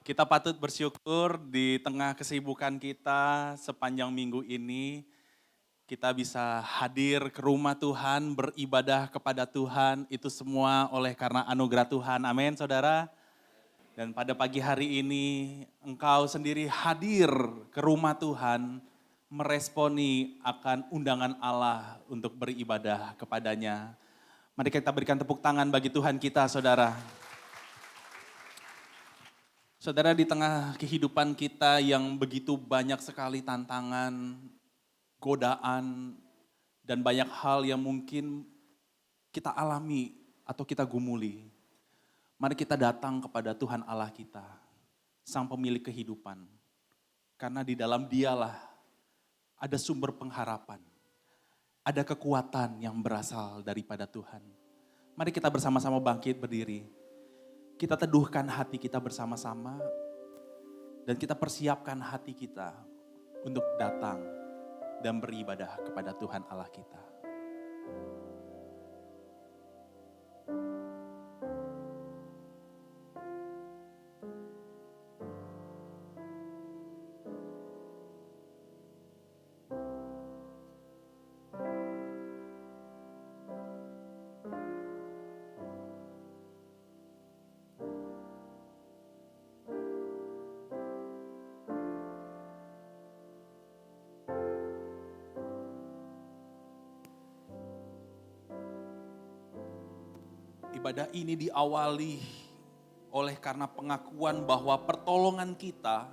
Kita patut bersyukur di tengah kesibukan kita sepanjang minggu ini, kita bisa hadir ke rumah Tuhan, beribadah kepada Tuhan, itu semua oleh karena anugerah Tuhan. Amin, saudara. Dan pada pagi hari ini, engkau sendiri hadir ke rumah Tuhan, meresponi akan undangan Allah untuk beribadah kepadanya. Mari kita berikan tepuk tangan bagi Tuhan kita, saudara. Saudara, di tengah kehidupan kita yang begitu banyak sekali tantangan, godaan, dan banyak hal yang mungkin kita alami atau kita gumuli. Mari kita datang kepada Tuhan Allah kita, Sang Pemilik kehidupan. Karena di dalam Dialah ada sumber pengharapan, ada kekuatan yang berasal daripada Tuhan. Mari kita bersama-sama bangkit berdiri. Kita teduhkan hati kita bersama-sama dan kita persiapkan hati kita untuk datang dan beribadah kepada Tuhan Allah kita. Ibadah ini diawali oleh karena pengakuan bahwa pertolongan kita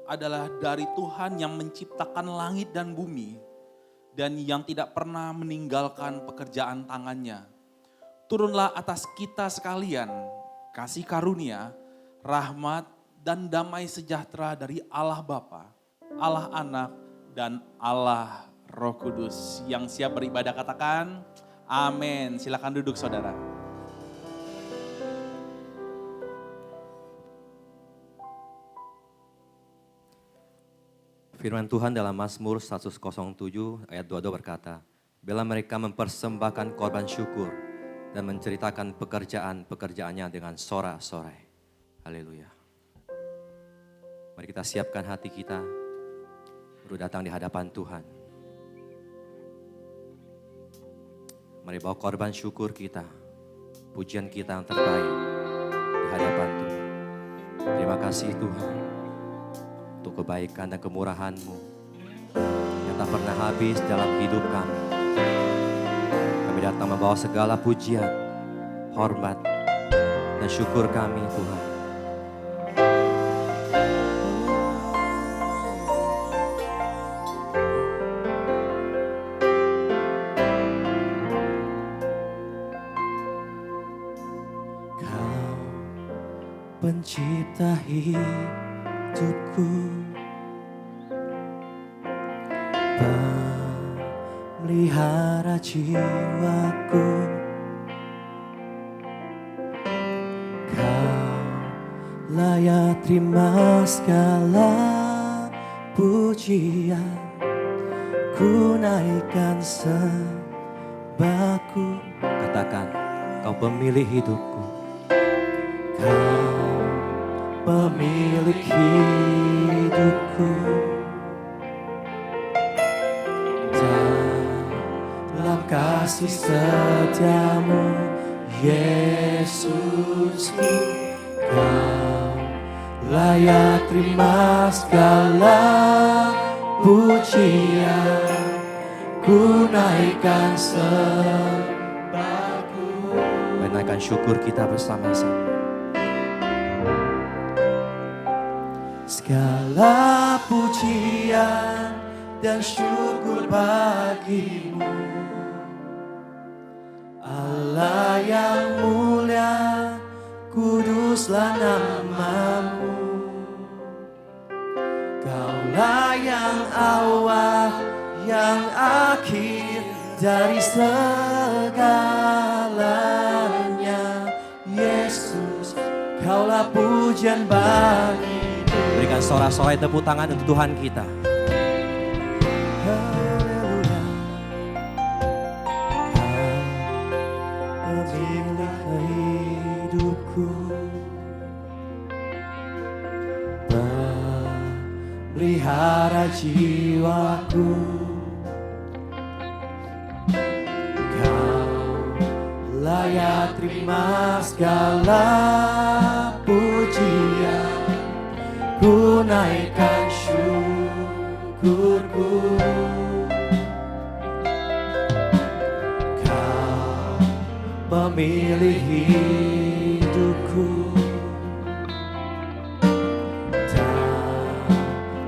adalah dari Tuhan yang menciptakan langit dan bumi dan yang tidak pernah meninggalkan pekerjaan tangannya. Turunlah atas kita sekalian kasih karunia, rahmat dan damai sejahtera dari Allah Bapa, Allah Anak dan Allah Roh Kudus. Yang siap beribadah katakan amin. Silakan duduk saudara. Firman Tuhan dalam Mazmur 107 ayat 22 berkata, bila mereka mempersembahkan korban syukur dan menceritakan pekerjaan-pekerjaannya dengan sorak-sorai. Haleluya. Mari kita siapkan hati kita untuk datang di hadapan Tuhan. Mari bawa korban syukur kita, pujian kita yang terbaik di hadapan Tuhan. Terima kasih Tuhan untuk kebaikan dan kemurahan-Mu yang tak pernah habis dalam hidup kami. Kami datang membawa segala pujian, hormat, dan syukur kami Tuhan. Kau pencipta hidupku, pelihara jiwaku. Kau layak terima segala pujian. Ku naikkan sembahku. Katakan, Kau pemilik hidupku. Kau pemilik hidupku. Dalam kasih setiamu, Yesus, Kau layak terima segala pujian. Ku naikkan sembahku. Menaikkan syukur kita bersama-sama. Segala pujian dan syukur bagimu, Allah yang mulia, kuduslah namamu. Kaulah yang awal, yang akhir dari segalanya. Yesus, Kaulah pujian bagi. Berikan sorak-sorai tepuk tangan untuk Tuhan kita. Haleluya. Kau pemilik hidupku. pelihara jiwaku. Kau layak terima segala pujian, ku naikkan syukurku. Kau memilih hidupku,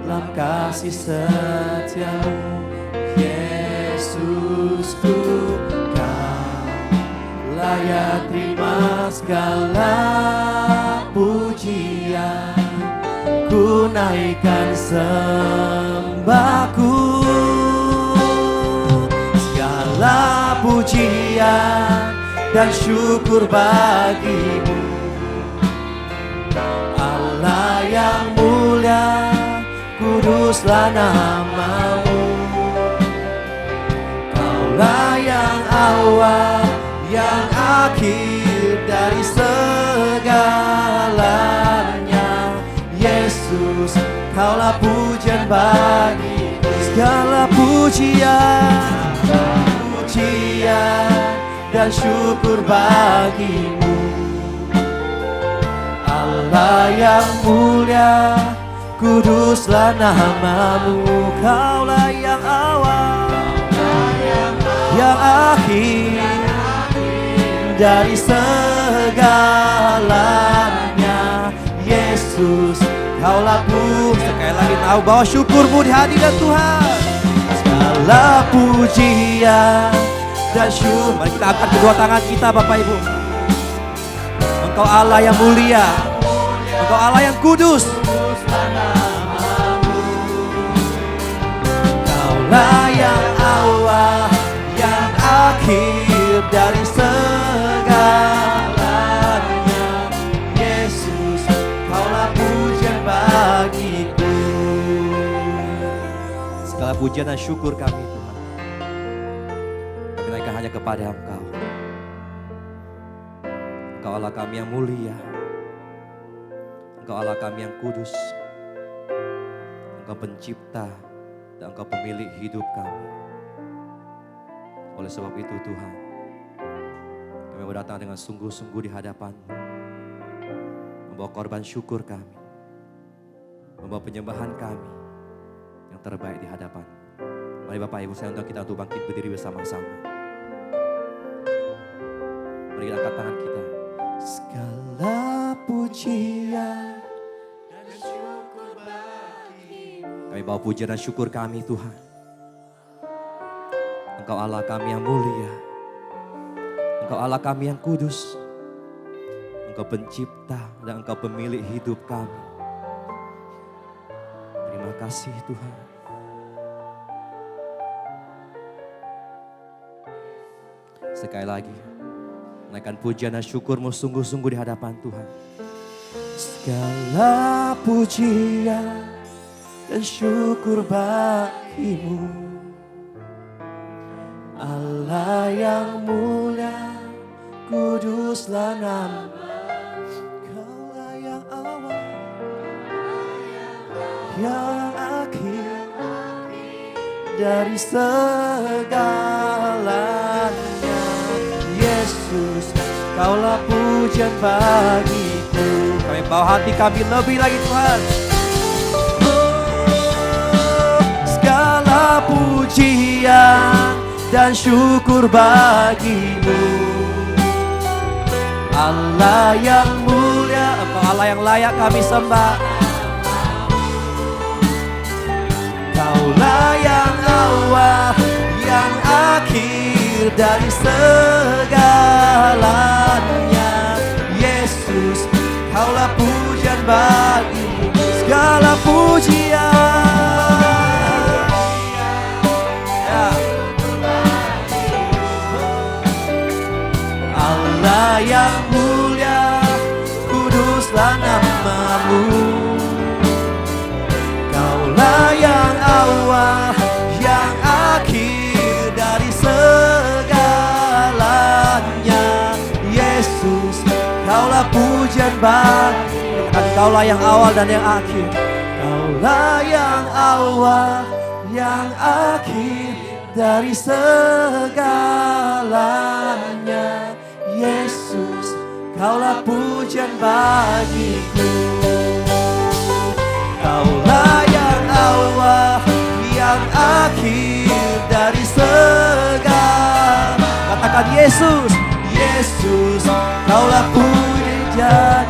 dalam kasih setiamu Yesusku. Kau layak terima segala pujian, ku naikkan sembahku. Segala pujian dan syukur bagimu, Allah yang mulia, kuduslah namamu. Kaulah yang awal, yang akhir dari segalanya. Yesus, kaulah pujian bagi segala pujian, pujian dan syukur bagimu, Allah yang mulia, kuduslah namamu. Kaulah yang awal, yang akhir dari segalanya. Yesus, kaulah sekali lagi tahu bahwa syukurmu di hadirat Tuhan. Segala pujian dan syukur. Mari kita angkat kedua tangan kita, Bapak Ibu. Engkau Allah yang mulia, Engkau Allah yang kudus. Kaulah yang awal, yang akhir dari segalanya. Yesus, kaulah pujian bagiku. Segala pujian dan syukur kami Tuhan, kami naikkan hanya kepada Engkau. Engkau Allah kami yang mulia, Engkau Allah kami yang kudus, Engkau pencipta dan Engkau pemilik hidup kami. Oleh sebab itu Tuhan, kami berdatang dengan sungguh-sungguh di hadapan-Mu, membawa korban syukur kami, membawa penyembahan kami yang terbaik di hadapan. Mari Bapak Ibu, saya undang kita untuk bangkit berdiri bersama-sama. Mari kita angkat tangan kita. Segala pujian dan syukur bagimu. Kami bawa pujian dan syukur kami Tuhan. Engkau Allah kami yang mulia, Engkau Allah kami yang kudus, Engkau pencipta dan Engkau pemilik hidup kami. Terima kasih Tuhan. Sekali lagi, naikkan pujian dan syukurmu sungguh-sungguh di hadapan Tuhan. Segala pujian dan syukur bagimu, Allah yang mulia, kuduslah nama. Kaulah yang awal, yang akhir dari segalanya. Yesus, kaulah pujian bagiku. Kami bawa hati kami lebih lagi Tuhan. Segala pujian dan syukur bagimu, Allah yang mulia, Engkau Allah yang layak kami sembah. Kaulah yang awal, yang akhir dari segalanya. Yesus, kaulah pujian bagimu, segala pujian. Allah yang mulia, kuduslah namamu. Kaulah yang awal, yang akhir dari segalanya. Yesus, kaulah pujian bagimu. Kaulah yang awal dan yang akhir. Kaulah yang awal, yang akhir dari segalanya. Yesus, Kaulah pujian bagiku. Kaulah yang awal, yang akhir dari segala. Katakan Yesus, Yesus, Kaulah pujian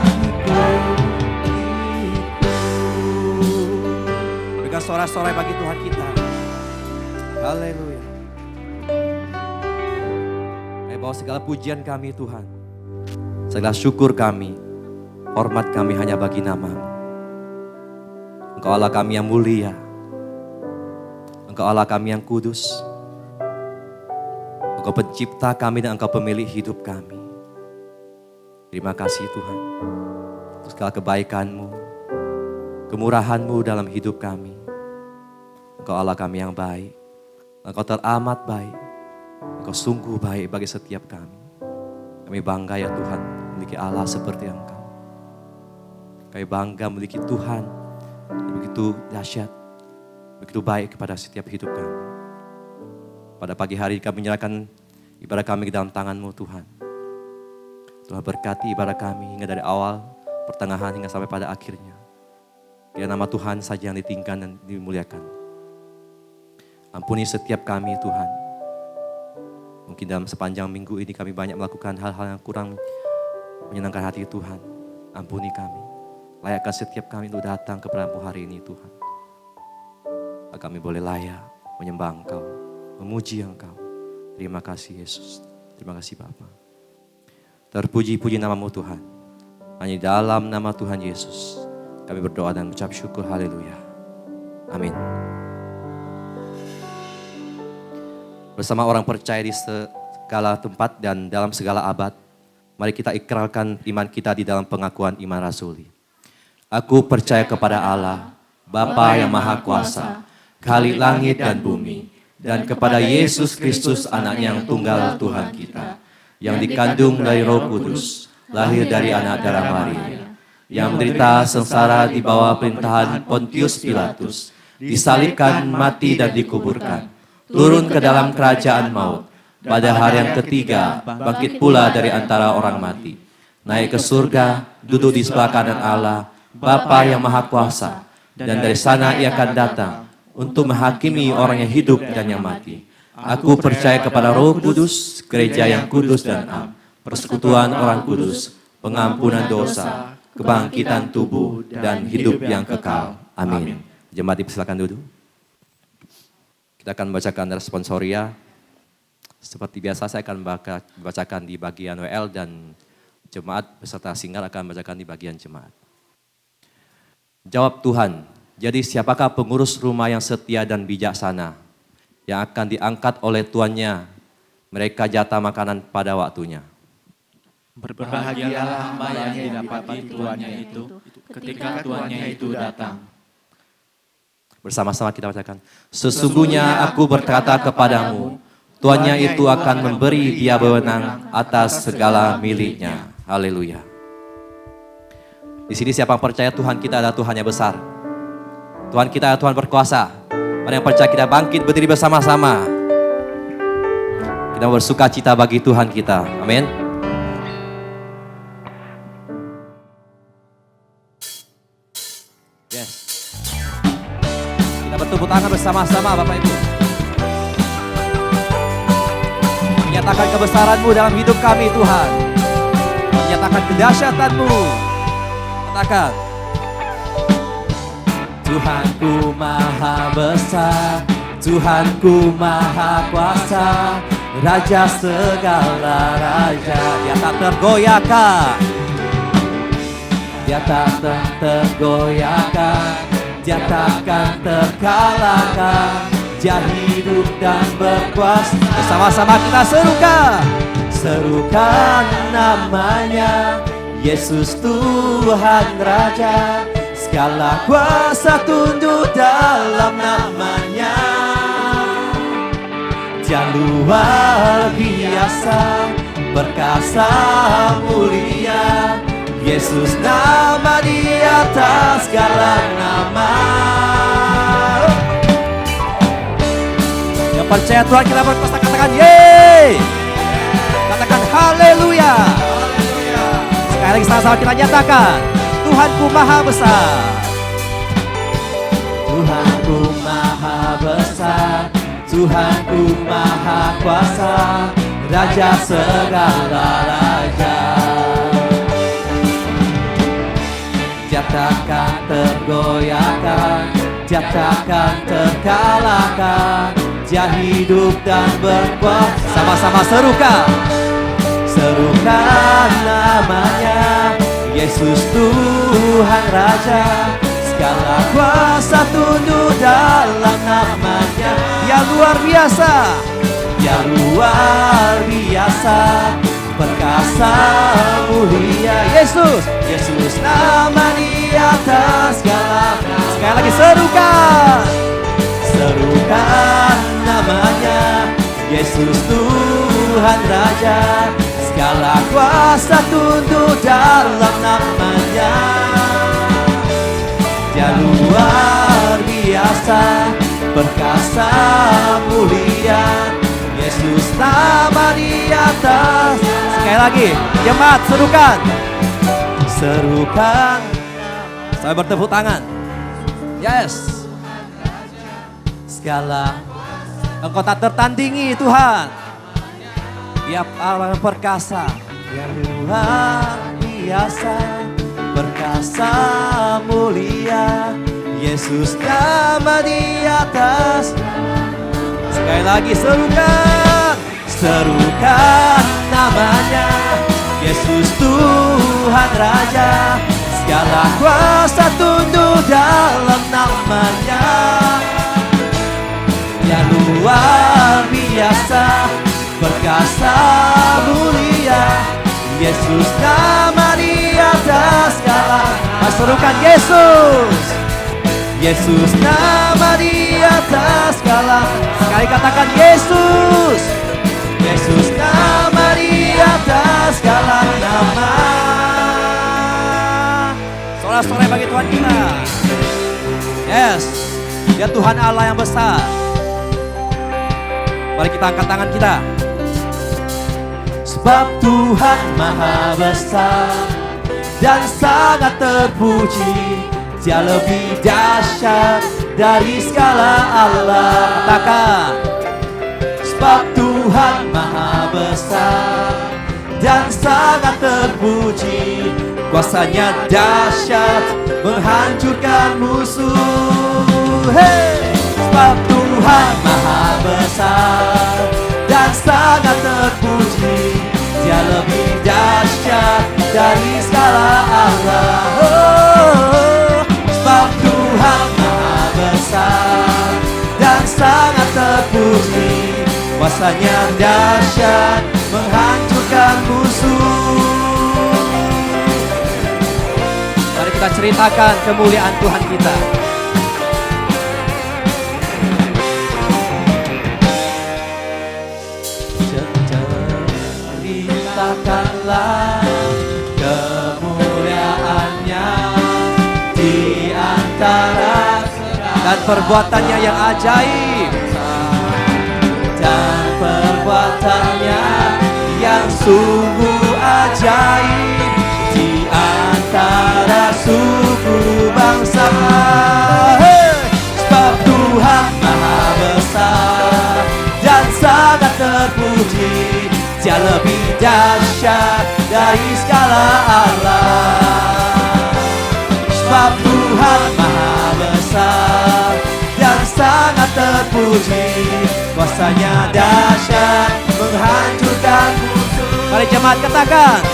dengan sorak-sorai bagi Tuhan kita. Haleluya. Kami bawa segala pujian kami Tuhan, segala syukur kami, hormat kami hanya bagi nama-Mu. Engkau Allah kami yang mulia, Engkau Allah kami yang kudus, Engkau pencipta kami dan Engkau pemilik hidup kami. Terima kasih Tuhan untuk segala kebaikan-Mu, kemurahan-Mu dalam hidup kami. Engkau Allah kami yang baik, Engkau teramat baik, Engkau sungguh baik bagi setiap kami. Kami bangga ya Tuhan memiliki Allah seperti Engkau. Kami bangga memiliki Tuhan yang begitu dahsyat, begitu baik kepada setiap hidup kami. Pada pagi hari kami menyerahkan ibadah kami ke dalam tangan-Mu Tuhan. Tuhan berkati ibadah kami hingga dari awal, pertengahan hingga sampai pada akhirnya. Biar nama Tuhan saja yang ditinggikan dan dimuliakan. Ampuni setiap kami Tuhan. Mungkin dalam sepanjang minggu ini kami banyak melakukan hal-hal yang kurang menyenangkan hati Tuhan. Ampuni kami. Layakkan setiap kami untuk datang kepada-Mu hari ini Tuhan. Agar kami boleh layak menyembah Engkau, memuji Engkau. Terima kasih Yesus. Terima kasih Bapa. Terpuji-puji nama-Mu Tuhan. Hanya dalam nama Tuhan Yesus kami berdoa dan mengucap syukur. Haleluya. Amin. Bersama orang percaya di segala tempat dan dalam segala abad, mari kita ikrarkan iman kita di dalam pengakuan iman rasuli. Aku percaya kepada Allah, Bapa yang Maha Kuasa, Khalik langit dan bumi, dan kepada Yesus Kristus Anaknya yang tunggal Tuhan kita, yang dikandung dari Roh Kudus, lahir dari anak darah Maria, yang menderita sengsara di bawah perintahan Pontius Pilatus, disalibkan, mati dan dikuburkan, turun ke dalam kerajaan maut, pada hari yang ketiga bangkit pula dari antara orang mati, naik ke surga, duduk di sebelah kanan Allah, Bapa yang Maha Kuasa, dan dari sana Ia akan datang untuk menghakimi orang yang hidup dan yang mati. Aku percaya kepada Roh Kudus, gereja yang kudus dan am, persekutuan orang kudus, pengampunan dosa, kebangkitan tubuh, dan hidup yang kekal. Amin. Jemaat dipersilakan duduk. Kita akan membacakan responsoria. Seperti biasa saya akan membacakan di bagian WL dan jemaat beserta singar akan membacakan di bagian jemaat. Jawab Tuhan, jadi siapakah pengurus rumah yang setia dan bijaksana yang akan diangkat oleh tuannya mereka jatah makanan pada waktunya? Berbahagialah hamba yang didapati tuannya itu ketika tuannya itu datang. Bersama-sama kita bacakan. Sesungguhnya aku berkata kepadamu, tuannya itu akan memberi dia wewenang atas segala miliknya. Haleluya. Di sini siapa yang percaya Tuhan kita adalah Tuhan yang besar. Tuhan kita adalah Tuhan berkuasa. Mari yang percaya kita bangkit berdiri bersama-sama. Kita bersuka cita bagi Tuhan kita. Amin. Yes. Kita bertepuk tangan bersama-sama Bapak Ibu. Menyatakan kebesaran-Mu dalam hidup kami Tuhan. Menyatakan kedahsyatan-Mu. Katakan. Tuhanku maha besar, Tuhanku maha kuasa, Raja segala raja. Dia tak tergoyahkan, Dia tak tergoyahkan, Dia takkan terkalahkan. Dia hidup dan berkuasa. Bersama-sama kita serukan, serukan namanya, Yesus Tuhan Raja. Segala kuasa tunduk dalam namanya. Dia luar biasa, perkasa mulia. Yesus nama di atas segala nama. percaya Tuhan kita berkuasa, katakan yeay. Katakan haleluya. Sekali lagi sama-sama kita nyatakan, Tuhanku maha besar. Tuhanku maha besar, Tuhanku maha kuasa, Raja segala raja. Dia takkan tergoyahkan, dia takkan terkalahkan. Dia hidup dan berkuasa. Sama-sama serukan. Serukan namanya, Yesus Tuhan Raja. Segala kuasa tunduk dalam namanya. Dia luar biasa, dia luar biasa, perkasa mulia. Yesus, Yesus nama di atas segala. Sekali lagi serukan. Serukan namanya, Yesus Tuhan Raja. Segala kuasa tunduk dalam namanya. Dia luar biasa, perkasa mulia. Yesus nama di atas. Sekali lagi, jemaat serukan. Serukan. Saya bertepuk tangan. Yes. Segala Engkau tak tertandingi Tuhan. Tiap Allah perkasa, yang luar biasa, perkasa mulia. Yesus nama di atas. Sekali lagi serukan. Serukan namanya, Yesus Tuhan Raja. Segala kuasa tunduk dalam namanya. Dia luar biasa, perkasa mulia. Yesus nama di atas segala. Serukan Yesus. Yesus nama di atas segala. Sekali katakan Yesus. Yesus nama di atas segala nama. Sorak-sorai bagi Tuhan kita. Yes, dia Tuhan Allah yang besar. Mari kita angkat tangan kita. Sebab Tuhan maha besar dan sangat terpuji. Dia lebih dahsyat dari segala Allah. Katakan. Sebab Tuhan maha besar dan sangat terpuji. Kuasanya dahsyat menghancurkan musuh. Hey! Sebab Tuhan maha besar dan sangat terpuji. Dia lebih dahsyat dari segala Allah. Oh, sebab Tuhan maha besar dan sangat terpuji. Kuasanya dahsyat menghancurkan musuh. Mari kita ceritakan kemuliaan Tuhan kita. Ceritakanlah kemuliaannya di antara dan perbuatannya yang ajaib. Dan perbuatannya yang sungguh ajaib di antara suku bangsa. Hey! Sebab Tuhan maha besar dan sangat terpuji. Dia lebih dahsyat dari segala Allah. Sebab Tuhan maha besar dan sangat terpuji. Kuasanya dahsyat menghancurkan musuh. Mari jemaat katakan.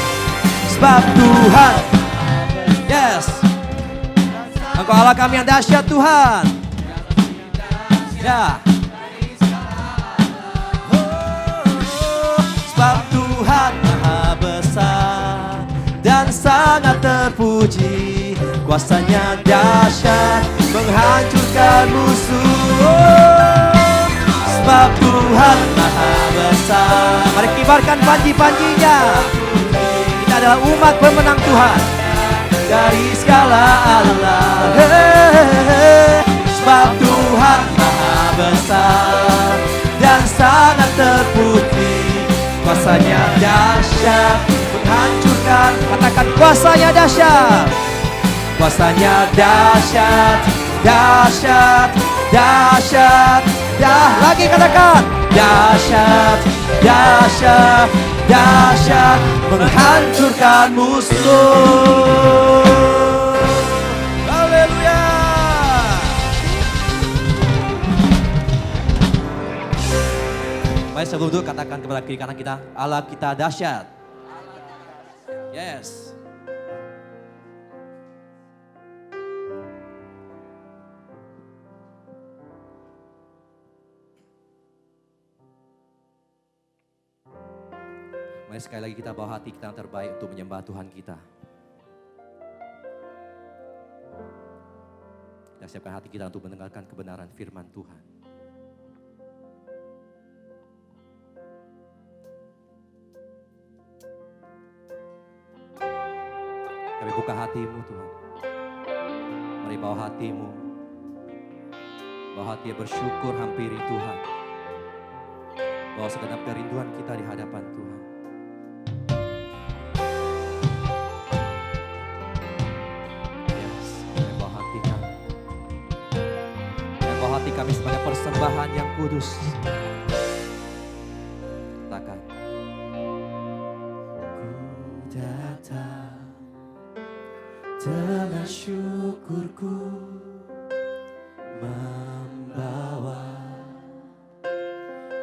Sebab Tuhan. Yes. Engkau Allah kami yang dahsyat Tuhan. Ya. Sebab Tuhan maha besar dan sangat terpuji. Kuasanya dahsyat menghancurkan musuh. Sebab Tuhan maha besar. Mari kibarkan panji-panjinya. Kita adalah umat pemenang Tuhan dari segala Allah. Sebab Tuhan maha besar dan dahsyat menghancurkan. Katakan kuasanya dahsyat. Kuasanya dahsyat, dahsyat, dahsyat. Lagi katakan dahsyat, dahsyat, dahsyat menghancurkan musuh. Haleluya. Mari sebelum itu katakan kepada kiri kanan kita, Allah kita dahsyat. Yes. Mari sekali lagi kita bawa hati kita yang terbaik untuk menyembah Tuhan kita. Kita siapkan hati kita untuk mendengarkan kebenaran firman Tuhan. Kami buka hatimu Tuhan. Mari bawa hatimu. Bawa hati yang bersyukur hampiri Tuhan. Bawa segenap kerinduan kita di hadapan Tuhan. Yes, kami bawa hati kami. Kami bawa hati kami sebagai persembahan yang kudus. Katakan. Ku datang dengan syukurku membawa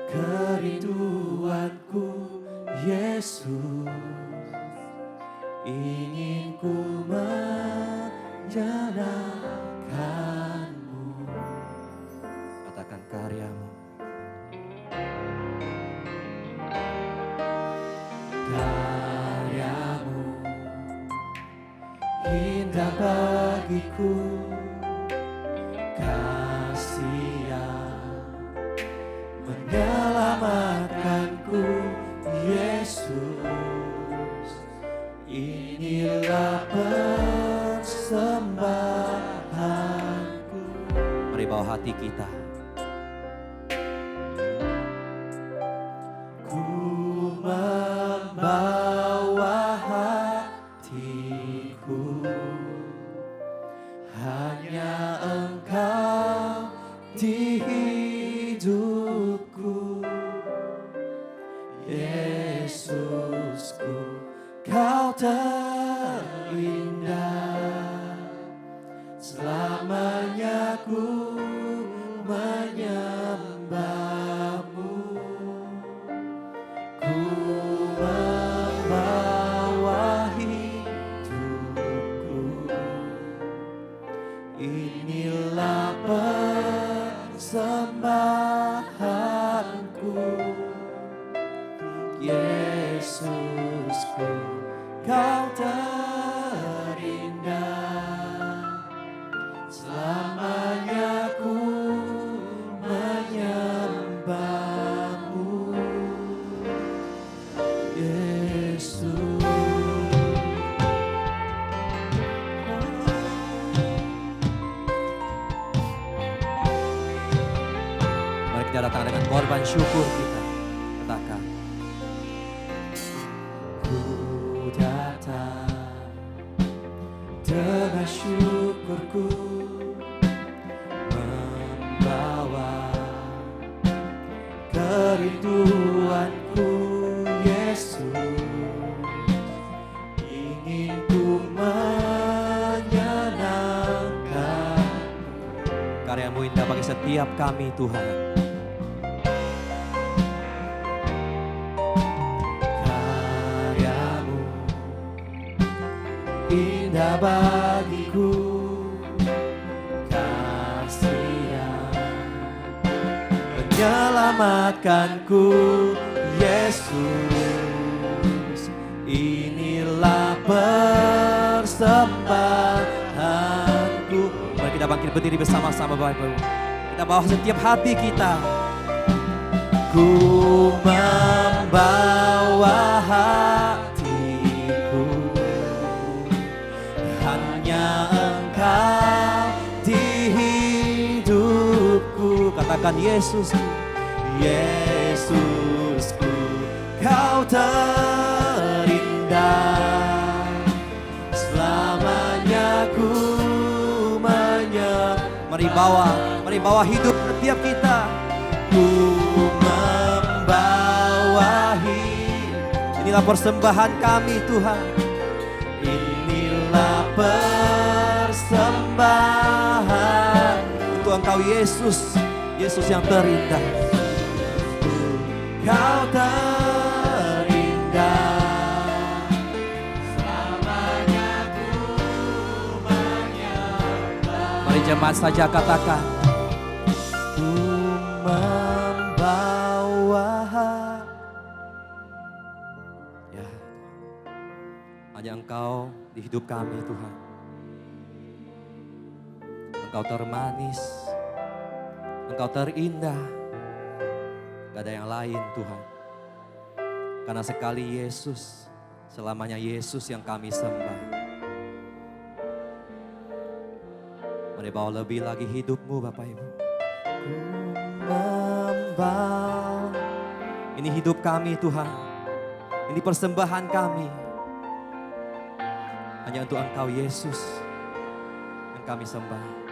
kerinduanku Yesus, ingin ku menyenangkanmu. Katakan karyamu. Karyamu indah bagiku, kasih yang menyelamatkanku Yesus, inilah persembahanku. Mari bawa hati kita. Ku membawa hatiku, hanya Engkau di hidupku. Yesusku, Kau terindah, selamanya ku menyembahmu. Ku membawa hidupku, inilah persembahanku. Yesusku, Kau terindah, selamanya ku menyembahmu. Yesus. Mari kita datang dengan korban syukur kita. Katakan. Ku datang dengan syukurku membawa kerinduanku Yesus, ingin ku menyenangkan. Karyamu indah bagi setiap kami Tuhan. Karyamu indah bagiku, kasih yang menyelamatkanku Yesus, inilah persembahanku. Mari kita bangkit berdiri bersama-sama Bapak-Ibu. Kita bawa setiap hati kita. Ku membawa hatiku, hanya Engkau di hidupku. Katakan Yesusku, Yesusku, Kau terindah, selamanya ku Mari bawa hidup setiap kita. Ku membawa hidup. Inilah persembahan kami Tuhan. Inilah persembahan untuk Engkau Yesus, Yesus yang terindah. Kau terindah, selamanya ku menyembah. Mari jemaat saja katakan, ku membawa. Ya, hanya Engkau di hidup kami Tuhan. Engkau termanis, Engkau terindah. Gak ada yang lain Tuhan. Karena sekali Yesus, selamanya Yesus yang kami sembah. Mari bawa lebih lagi hidupmu Bapak Ibu. Ku membawa. Ini hidup kami Tuhan. Ini persembahan kami. Hanya untuk Engkau Yesus yang kami sembah.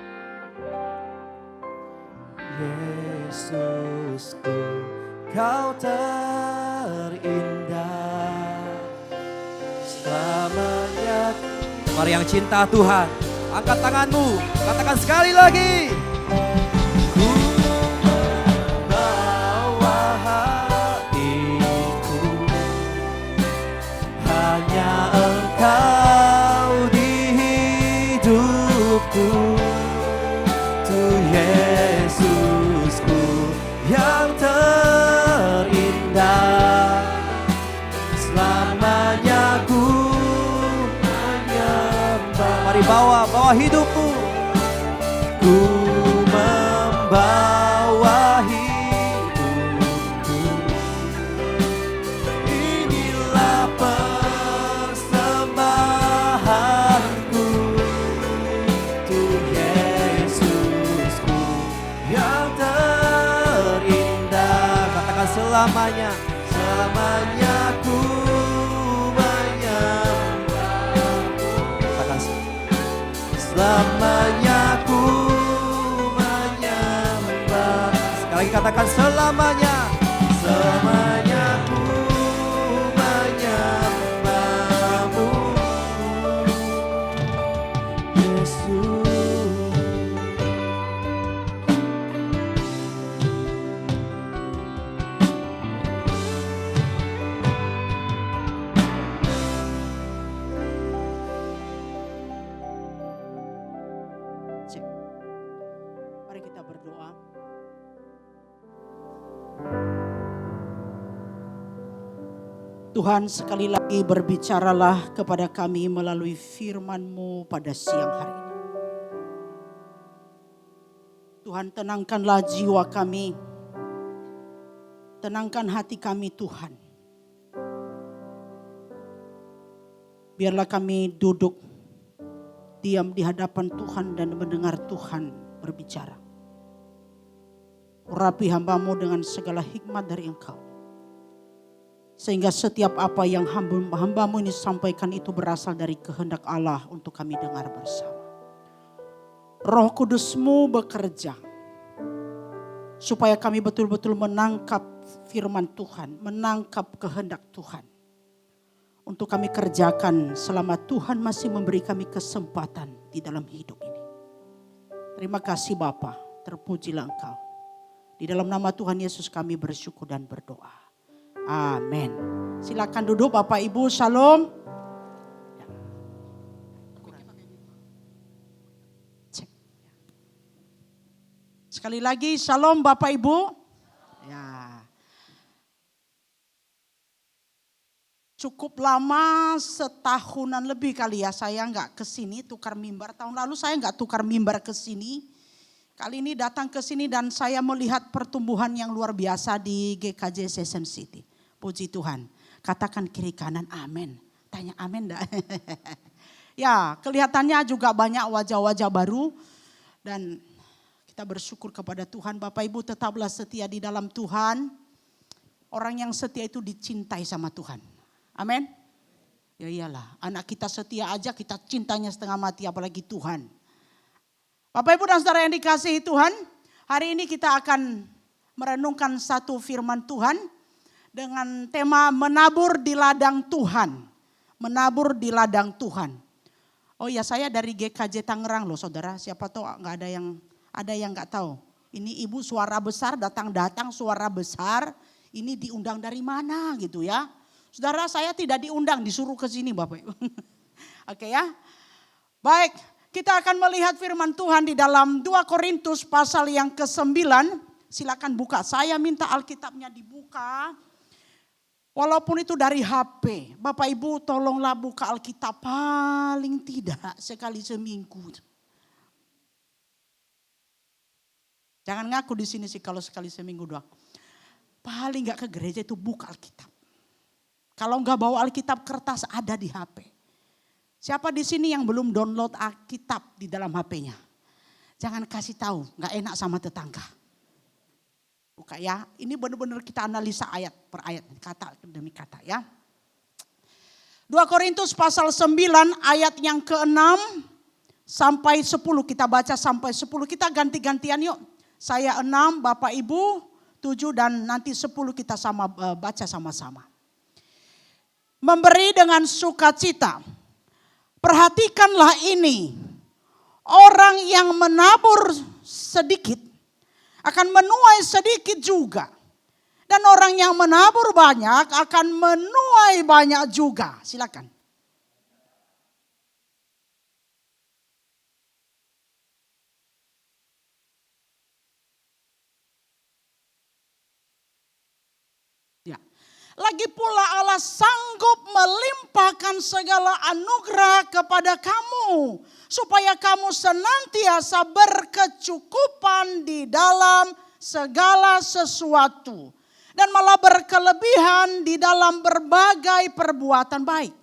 Yesusku, Kau terindah selamanya. Mari yang cinta Tuhan, angkat tanganmu, katakan sekali lagi. Ku membawa hatiku, hanya Engkau di hidupku. Tuhan Yesusku yang terindah, selamanya ku menyembah. Mari bawa hidupmu. Ku membawa hidupku, inilah persembahanku. Tuhan Yesusku yang terindah, katakan selamanya, selamanya ku menyembah. Katakan selamanya ku menyembah. Sekali lagi katakan selamanya, selamanya ku menyembahmu Yesus. Cek. Mari kita berdoa. Tuhan, sekali lagi berbicaralah kepada kami melalui firman-Mu pada siang hari ini. Tuhan, tenangkanlah jiwa kami. Tenangkan hati kami Tuhan. Biarlah kami duduk diam di hadapan Tuhan dan mendengar Tuhan berbicara. Urapi hamba-Mu dengan segala hikmat dari Engkau. Sehingga setiap apa yang hamba-Mu ini sampaikan itu berasal dari kehendak Allah untuk kami dengar bersama. Roh Kudus-Mu bekerja. Supaya kami betul-betul menangkap firman Tuhan. Menangkap kehendak Tuhan. Untuk kami kerjakan selama Tuhan masih memberi kami kesempatan di dalam hidup ini. Terima kasih Bapa, terpujilah Engkau. Di dalam nama Tuhan Yesus kami bersyukur dan berdoa. Amin. Silakan duduk Bapak Ibu, shalom. Cek. Sekali lagi shalom Bapak Ibu. Ya. Cukup lama, setahunan lebih kali ya saya nggak kesini tukar mimbar. Tahun lalu saya nggak tukar mimbar ke sini. Kali ini datang ke sini dan saya melihat pertumbuhan yang luar biasa di GKJ Session City. Puji Tuhan. Katakan kiri kanan amin. Tanya amin enggak? Ya, kelihatannya juga banyak wajah-wajah baru. Dan kita bersyukur kepada Tuhan. Bapak Ibu tetaplah setia di dalam Tuhan. Orang yang setia itu dicintai sama Tuhan. Amin. Ya iyalah, anak kita setia aja kita cintanya setengah mati, apalagi Tuhan. Bapak Ibu dan Saudara yang dikasihi Tuhan, hari ini kita akan merenungkan satu firman Tuhan dengan tema menabur di ladang Tuhan. Menabur di ladang Tuhan. Oh ya, saya dari GKJ Tangerang loh saudara, siapa tahu nggak ada yang nggak tahu. Ini ibu suara besar, datang suara besar, ini diundang dari mana gitu ya. Saudara, saya tidak diundang, disuruh ke sini Bapak Ibu. Oke ya. Baik, kita akan melihat firman Tuhan di dalam 2 Korintus pasal yang ke-9. Silakan buka, saya minta Alkitabnya dibuka. Walaupun itu dari HP. Bapak Ibu tolonglah buka Alkitab paling tidak sekali seminggu. Jangan ngaku di sini sih kalau sekali seminggu doang. Paling gak ke gereja itu buka Alkitab. Kalau nggak bawa Alkitab kertas ada di HP. Siapa di sini yang belum download Alkitab di dalam HP-nya? Jangan kasih tahu, nggak enak sama tetangga. Buka ya, ini benar-benar kita analisa ayat per ayat, kata demi kata ya. 2 Korintus pasal 9 ayat yang ke-6 sampai 10, kita baca sampai 10, kita ganti-gantian yuk. Saya 6, Bapak Ibu 7 dan nanti 10 kita baca sama-sama. Memberi dengan sukacita. Perhatikanlah ini. Orang yang menabur sedikit akan menuai sedikit juga. Dan orang yang menabur banyak akan menuai banyak juga. Silakan. Lagi pula Allah sanggup melimpahkan segala anugerah kepada kamu. Supaya kamu senantiasa berkecukupan di dalam segala sesuatu. Dan malah berkelebihan di dalam berbagai perbuatan baik.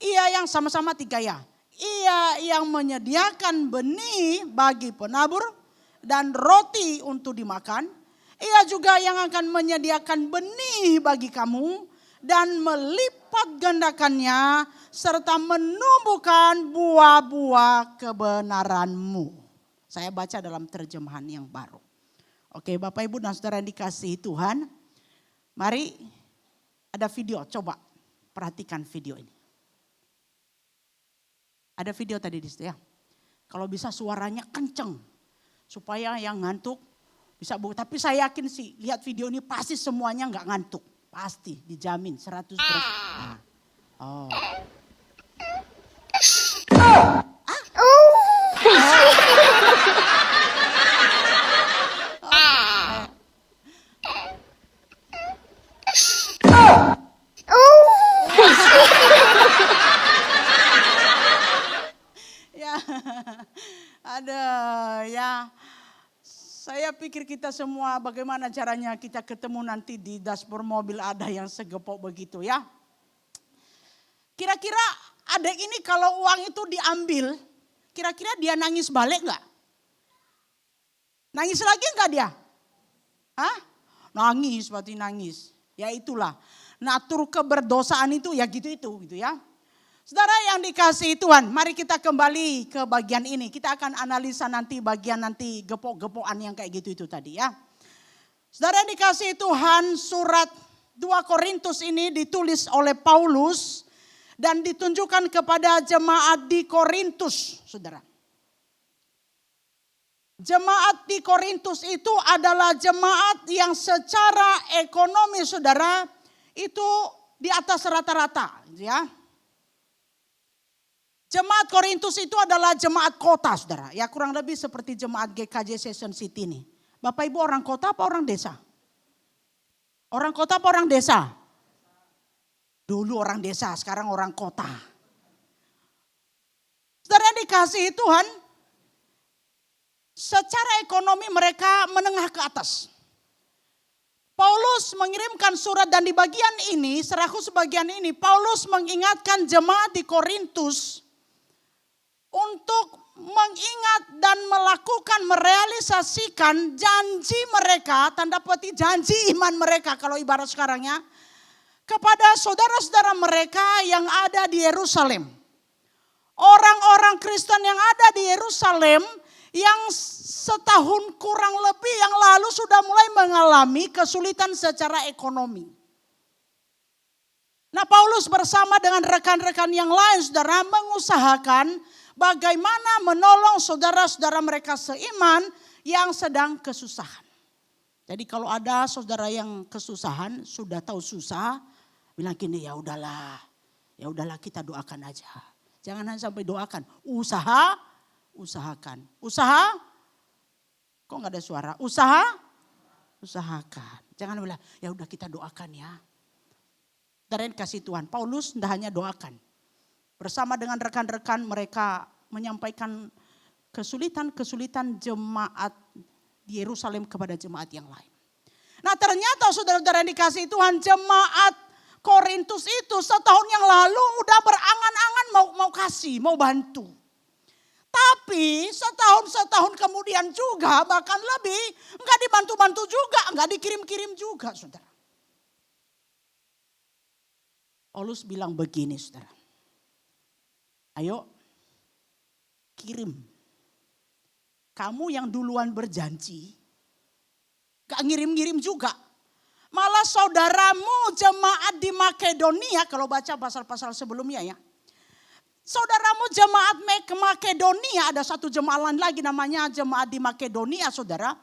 Ia yang sama-sama 3 ya. Ia yang menyediakan benih bagi penabur dan roti untuk dimakan. Ia juga yang akan menyediakan benih bagi kamu dan melipat gandakannya serta menumbuhkan buah-buah kebenaranmu. Saya baca dalam terjemahan yang baru. Oke, Bapak Ibu dan Saudara yang dikasihi Tuhan. Mari ada video, coba perhatikan video ini. Ada video tadi di situ ya. Kalau bisa suaranya kenceng. Supaya yang ngantuk bisa buka. Tapi saya yakin sih lihat video ini pasti semuanya gak ngantuk. Pasti dijamin 100%. Nah. Oh. Ada ya, saya pikir kita semua bagaimana caranya kita ketemu nanti di dashboard mobil ada yang segepok begitu ya. Kira-kira adek ini kalau uang itu diambil, kira-kira dia nangis balik nggak? Nangis lagi nggak dia? Hah? Nangis, berarti nangis. Ya itulah, natur keberdosaan itu ya gitu ya. Saudara yang dikasihi Tuhan, mari kita kembali ke bagian ini. Kita akan analisa nanti bagian nanti gepok-gepokan yang kayak gitu itu tadi ya. Saudara yang dikasihi Tuhan, surat 2 Korintus ini ditulis oleh Paulus dan ditunjukkan kepada jemaat di Korintus, saudara. Jemaat di Korintus itu adalah jemaat yang secara ekonomi, saudara, itu di atas rata-rata ya. Jemaat Korintus itu adalah jemaat kota, saudara. Ya kurang lebih seperti jemaat GKJ Session City ini. Bapak Ibu orang kota apa orang desa? Orang kota apa orang desa? Dulu orang desa, sekarang orang kota. Saudara yang dikasihi Tuhan, secara ekonomi mereka menengah ke atas. Paulus mengirimkan surat dan di bagian ini, serakus bagian ini, Paulus mengingatkan jemaat di Korintus untuk mengingat dan melakukan, merealisasikan janji mereka, tanda petik janji iman mereka kalau ibarat sekarangnya, kepada saudara-saudara mereka yang ada di Yerusalem. Orang-orang Kristen yang ada di Yerusalem yang setahun kurang lebih yang lalu sudah mulai mengalami kesulitan secara ekonomi. Nah, Paulus bersama dengan rekan-rekan yang lain, saudara, mengusahakan bagaimana menolong saudara-saudara mereka seiman yang sedang kesusahan. Jadi kalau ada saudara yang kesusahan, sudah tahu susah, bilang gini, ya udahlah kita doakan aja. Jangan hanya sampai doakan, usahakan. Usaha, kok nggak ada suara? Usahakan. Jangan bilang, ya udah kita doakan ya. Dan kasih Tuhan, Paulus tidak hanya doakan. Bersama dengan rekan-rekan mereka menyampaikan kesulitan-kesulitan jemaat di Yerusalem kepada jemaat yang lain. Nah ternyata saudara-saudara yang dikasih Tuhan, jemaat Korintus itu setahun yang lalu udah berangan-angan mau kasih, mau bantu. Tapi setahun kemudian juga bahkan lebih enggak dibantu-bantu juga, enggak dikirim-kirim juga saudara. Paulus bilang begini saudara. Ayo kirim. Kamu yang duluan berjanji gak ngirim-ngirim juga. Malah saudaramu jemaat di Makedonia, kalau baca pasal-pasal sebelumnya ya. Saudaramu jemaat Makedonia, ada satu jemaat lain lagi namanya jemaat di Makedonia saudara.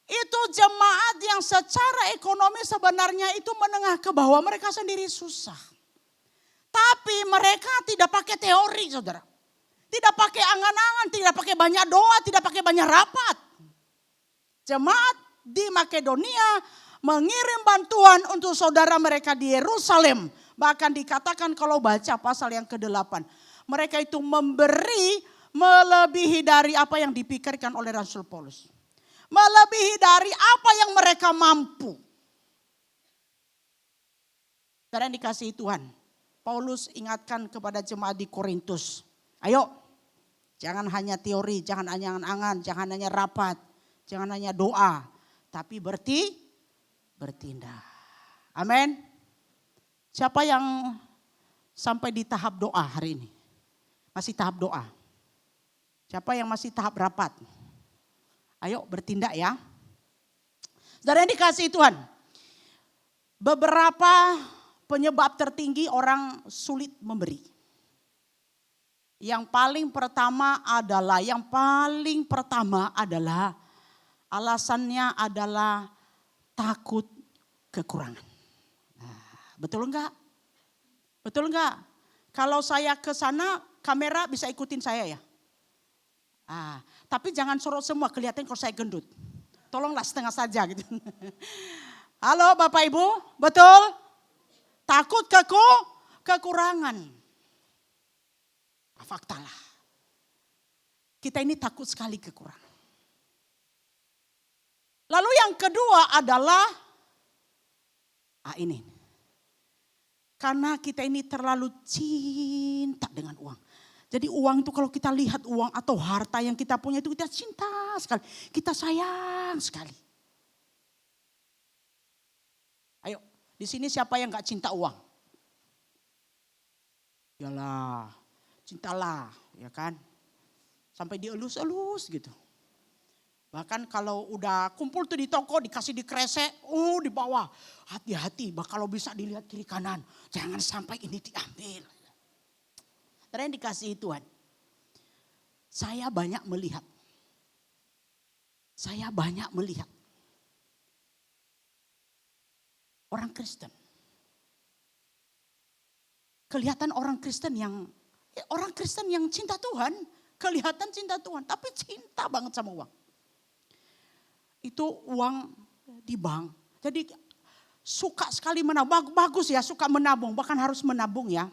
Itu jemaat yang secara ekonomi sebenarnya itu menengah ke bawah, mereka sendiri susah. Tapi mereka tidak pakai teori saudara. Tidak pakai angan-angan, tidak pakai banyak doa, tidak pakai banyak rapat. Jemaat di Makedonia mengirim bantuan untuk saudara mereka di Yerusalem. Bahkan dikatakan kalau baca pasal yang ke-8. Mereka itu memberi melebihi dari apa yang dipikirkan oleh Rasul Paulus. Melebihi dari apa yang mereka mampu. Dan dikasihi Tuhan. Paulus ingatkan kepada jemaat di Korintus. Ayo, jangan hanya teori, jangan hanya angan-angan, jangan hanya rapat, jangan hanya doa. Tapi bertindak. Amin. Siapa yang sampai di tahap doa hari ini? Masih tahap doa. Siapa yang masih tahap rapat? Ayo bertindak ya. Saudara yang dikasihi Tuhan. Beberapa penyebab tertinggi orang sulit memberi. Yang paling pertama adalah alasannya adalah takut kekurangan. Nah, betul enggak? Betul enggak? Kalau saya ke sana kamera bisa ikutin saya ya. Tapi jangan sorot semua, kelihatan kalau saya gendut. Tolonglah setengah saja gitu. Halo Bapak Ibu, betul? Takut kekurangan. Faktalah. Kita ini takut sekali kekurangan. Lalu yang kedua adalah ini. Karena kita ini terlalu cinta dengan uang. Jadi uang itu kalau kita lihat uang atau harta yang kita punya itu kita cinta sekali. Kita sayang sekali. Ayo, di sini siapa yang gak cinta uang? Yalah, cintalah, ya kan? Sampai dielus-elus gitu. Bahkan kalau udah kumpul tuh di toko dikasih di kresek, di bawah. Hati-hati, kalau bisa dilihat kiri kanan. Jangan sampai ini diambil. Terus dikasihi Tuhan. Saya banyak melihat. Orang Kristen. Kelihatan orang Kristen yang cinta Tuhan. Kelihatan cinta Tuhan, tapi cinta banget sama uang. Itu uang di bank. Jadi suka sekali menabung. Bagus ya, suka menabung. Bahkan harus menabung ya.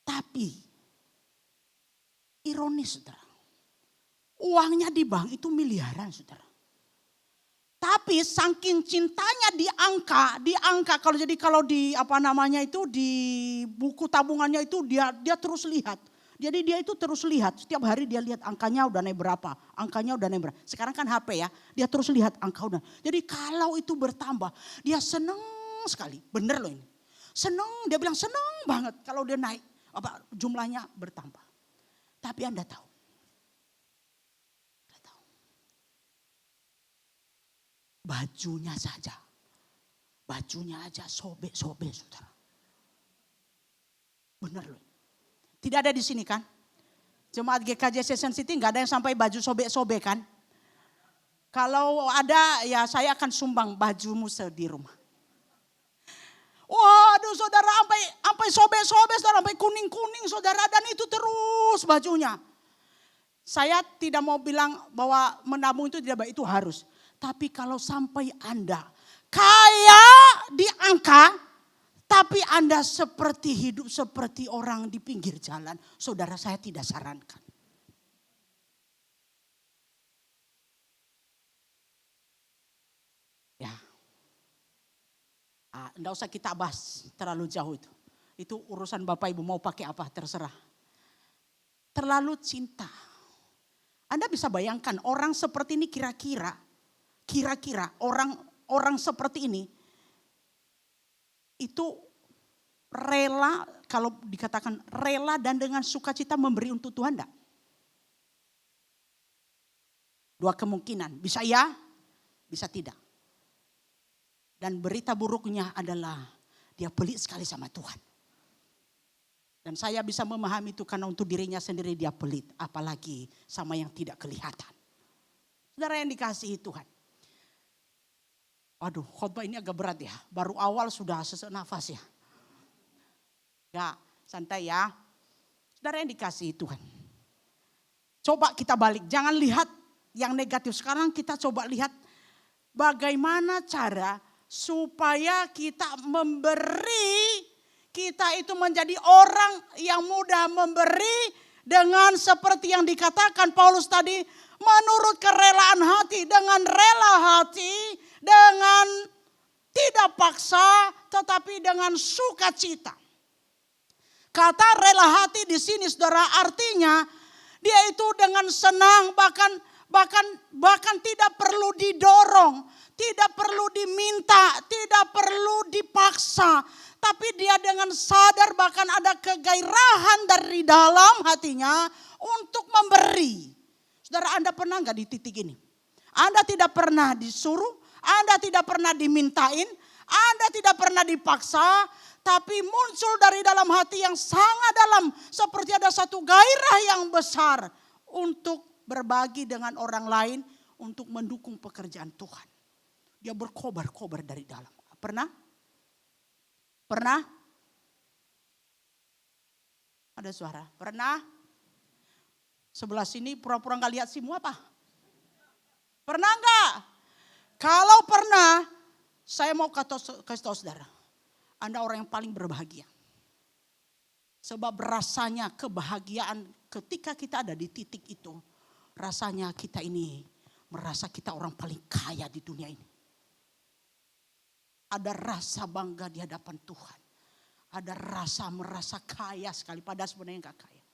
Tapi ironis saudara. Uangnya di bank itu miliaran saudara. Tapi saking cintanya di angka kalau di di buku tabungannya itu dia terus lihat. Jadi dia itu terus lihat, setiap hari dia lihat angkanya udah naik berapa, angkanya udah naik berapa. Sekarang kan HP ya, dia terus lihat angka udah. Jadi kalau itu bertambah, dia seneng sekali, bener loh ini. Seneng, dia bilang seneng banget kalau dia naik, jumlahnya bertambah. Tapi Anda tahu, bajunya aja sobek-sobek saudara. Bener loh. Tidak ada di sini kan? Jemaat GKJ Session City nggak ada yang sampai baju sobek-sobek kan? Kalau ada ya saya akan sumbang bajumu di rumah. Waduh saudara sampai sobek-sobek saudara, sampai kuning-kuning saudara, dan itu terus bajunya. Saya tidak mau bilang bahwa menabung itu tidak baik, itu harus. Tapi kalau sampai Anda kaya di angka, tapi Anda hidup seperti orang di pinggir jalan, saudara, saya tidak sarankan. Ya, enggak usah kita bahas terlalu jauh itu. Itu urusan Bapak Ibu mau pakai apa terserah. Terlalu cinta. Anda bisa bayangkan orang seperti ini kira-kira orang seperti ini itu rela, kalau dikatakan rela dan dengan sukacita memberi untuk Tuhan enggak? Dua kemungkinan, bisa ya, bisa tidak. Dan berita buruknya adalah dia pelit sekali sama Tuhan. Dan saya bisa memahami itu karena untuk dirinya sendiri dia pelit, apalagi sama yang tidak kelihatan. Saudara yang dikasihi Tuhan. Waduh, khotbah ini agak berat ya. Baru awal sudah sesak nafas ya. Ya, santai ya. Saudara yang dikasihi Tuhan. Coba kita balik, jangan lihat yang negatif. Sekarang kita coba lihat bagaimana cara supaya kita memberi, kita itu menjadi orang yang mudah memberi dengan seperti yang dikatakan Paulus tadi, menurut kerelaan hati, dengan rela hati, dengan tidak paksa, tetapi dengan sukacita. Kata rela hati di sini saudara artinya dia itu dengan senang, bahkan tidak perlu didorong, tidak perlu diminta, tidak perlu dipaksa. Tapi dia dengan sadar, bahkan ada kegairahan dari dalam hatinya untuk memberi. Saudara, Anda pernah enggak di titik ini? Anda tidak pernah disuruh, Anda tidak pernah dimintain, Anda tidak pernah dipaksa, tapi muncul dari dalam hati yang sangat dalam, seperti ada satu gairah yang besar untuk berbagi dengan orang lain, untuk mendukung pekerjaan Tuhan. Dia berkobar-kobar dari dalam. Pernah? Ada suara? Pernah? Sebelah sini pura-pura gak lihat semua apa? Pernah gak? Kalau pernah, saya mau kasih tahu saudara. Anda orang yang paling berbahagia. Sebab rasanya kebahagiaan ketika kita ada di titik itu. Rasanya kita ini merasa kita orang paling kaya di dunia ini. Ada rasa bangga di hadapan Tuhan. Ada rasa merasa kaya sekali, padahal sebenarnya enggak kaya.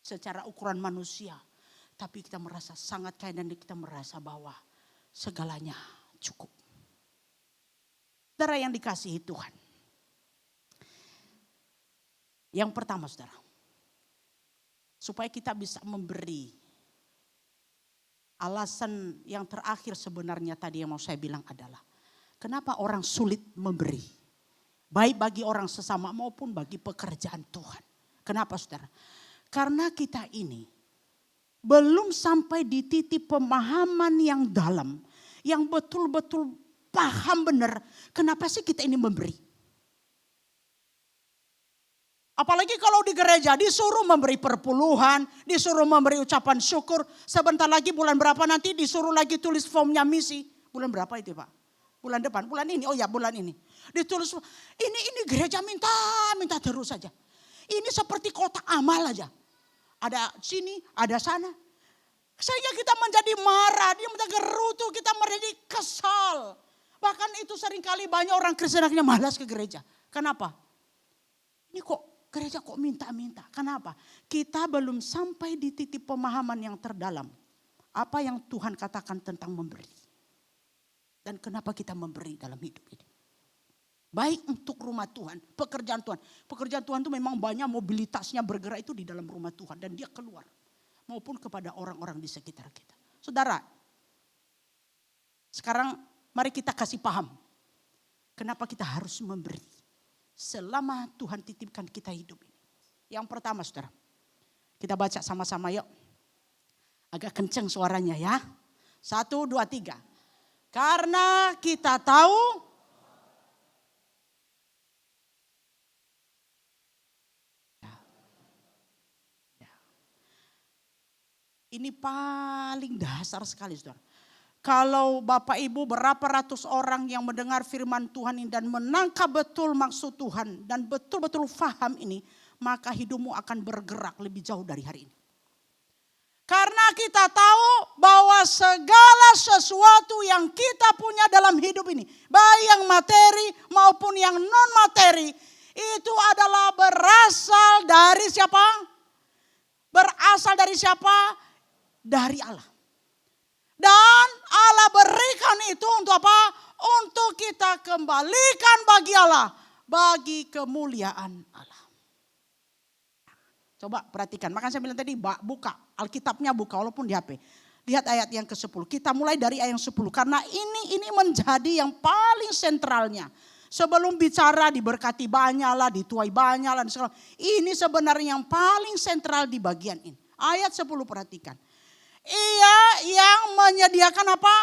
Secara ukuran manusia. Tapi kita merasa sangat kaya dan kita merasa bahwa segalanya cukup. Saudara yang dikasihi Tuhan. Yang pertama saudara. Supaya kita bisa memberi. Alasan yang terakhir sebenarnya tadi yang mau saya bilang adalah. Kenapa orang sulit memberi? Baik bagi orang sesama maupun bagi pekerjaan Tuhan. Kenapa saudara? Karena kita ini belum sampai di titik pemahaman yang dalam. Yang betul-betul paham benar. Kenapa sih kita ini memberi? Apalagi kalau di gereja disuruh memberi perpuluhan. Disuruh memberi ucapan syukur. Sebentar lagi bulan berapa nanti disuruh lagi tulis formnya misi. Bulan berapa itu Pak? Bulan depan, bulan ini, oh ya bulan ini. Ditulis, ini gereja minta terus saja. Ini seperti kotak amal aja. Ada sini, ada sana. Sehingga kita menjadi marah, dia menjadi gerutu, kita menjadi kesal. Bahkan itu seringkali banyak orang Kristen akhirnya malas ke gereja. Kenapa? Ini kok Gereja kok minta-minta. Kenapa? Kita belum sampai di titik pemahaman yang terdalam. Apa yang Tuhan katakan tentang memberi. Dan kenapa kita memberi dalam hidup ini. Baik untuk rumah Tuhan, pekerjaan Tuhan. Pekerjaan Tuhan itu memang banyak mobilitasnya bergerak itu di dalam rumah Tuhan. Dan dia keluar. Maupun kepada orang-orang di sekitar kita. Saudara, sekarang mari kita kasih paham. Kenapa kita harus memberi. Selama Tuhan titipkan kita hidup ini. Yang pertama saudara. Kita baca sama-sama yuk. Agak kenceng suaranya ya. 1, 2, 3. Karena kita tahu. Ini paling dasar sekali saudara. Kalau Bapak Ibu berapa ratus orang yang mendengar firman Tuhan ini dan menangkap betul maksud Tuhan dan betul-betul faham ini, maka hidupmu akan bergerak lebih jauh dari hari ini. Karena kita tahu bahwa segala sesuatu yang kita punya dalam hidup ini, baik yang materi maupun yang non materi, itu adalah berasal dari siapa? Berasal dari siapa? Dari Allah. Dan Allah berikan itu untuk apa? Untuk kita kembalikan bagi Allah. Bagi kemuliaan Allah. Coba perhatikan. Makanya saya bilang tadi buka. Alkitabnya buka walaupun di HP. Lihat ayat yang ke-10. Kita mulai dari ayat yang 10. Karena ini menjadi yang paling sentralnya. Sebelum bicara diberkati banyak lah, dituai banyak lah. Ini sebenarnya yang paling sentral di bagian ini. Ayat 10 perhatikan. Ia yang menyediakan apa?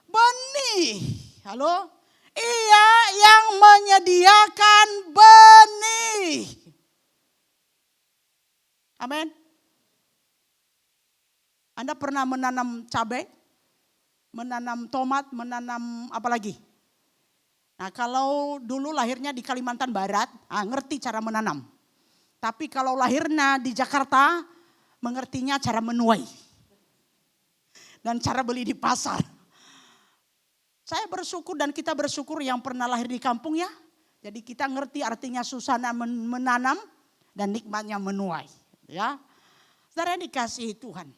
Benih. Halo? Ia yang menyediakan benih. Amin. Anda pernah menanam cabai? Menanam tomat? Menanam apa lagi? Nah kalau dulu lahirnya di Kalimantan Barat, ngerti cara menanam. Tapi kalau lahirnya di Jakarta, mengertinya cara menuai. Dan cara beli di pasar. Saya bersyukur dan kita bersyukur yang pernah lahir di kampung ya. Jadi kita ngerti artinya susana menanam dan nikmatnya menuai. Ya, saudara yang dikasihi Tuhan.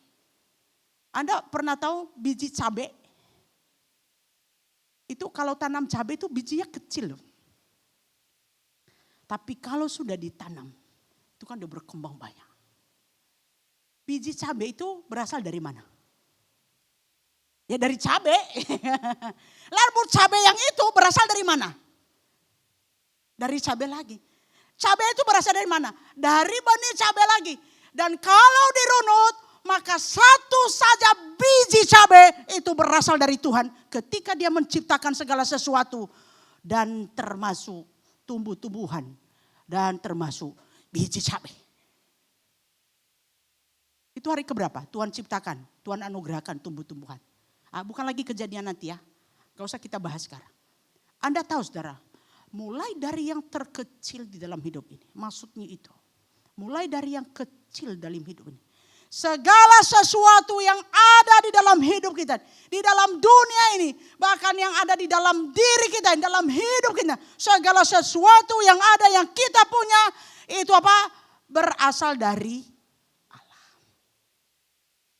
Anda pernah tahu biji cabai? Itu kalau tanam cabai itu bijinya kecil loh. Tapi kalau sudah ditanam, itu kan udah berkembang banyak. Biji cabai itu berasal dari mana? Ya dari cabai. Lalu cabai yang itu berasal dari mana? Dari cabai lagi. Cabai itu berasal dari mana? Dari benih cabai lagi. Dan kalau dirunut, maka satu saja biji cabai itu berasal dari Tuhan. Ketika dia menciptakan segala sesuatu. Dan termasuk tumbuh-tumbuhan. Dan termasuk biji cabai. Itu hari keberapa? Tuhan ciptakan, Tuhan anugerahkan tumbuh-tumbuhan. Bukan lagi kejadian nanti ya. Gak usah kita bahas sekarang. Anda tahu saudara, mulai dari yang terkecil di dalam hidup ini. Maksudnya itu. Mulai dari yang kecil dalam hidup ini. Segala sesuatu yang ada di dalam hidup kita. Di dalam dunia ini. Bahkan yang ada di dalam diri kita. Di dalam hidup kita. Segala sesuatu yang ada yang kita punya. Itu apa? Berasal dari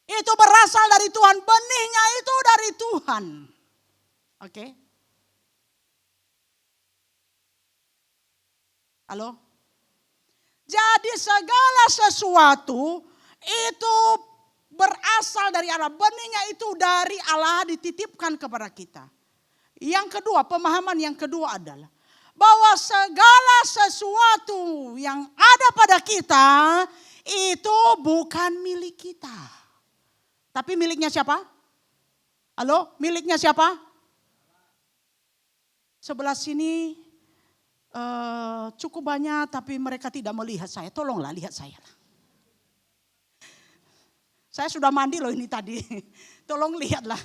itu berasal dari Tuhan. Benihnya itu dari Tuhan. Oke. Halo? Jadi segala sesuatu itu berasal dari Allah. Benihnya itu dari Allah dititipkan kepada kita. Yang kedua, pemahaman yang kedua adalah bahwa segala sesuatu yang ada pada kita itu bukan milik kita. Tapi miliknya siapa? Halo, miliknya siapa? Sebelah sini cukup banyak tapi mereka tidak melihat saya. Tolonglah lihat saya. Saya sudah mandi loh ini tadi. Tolong lihatlah.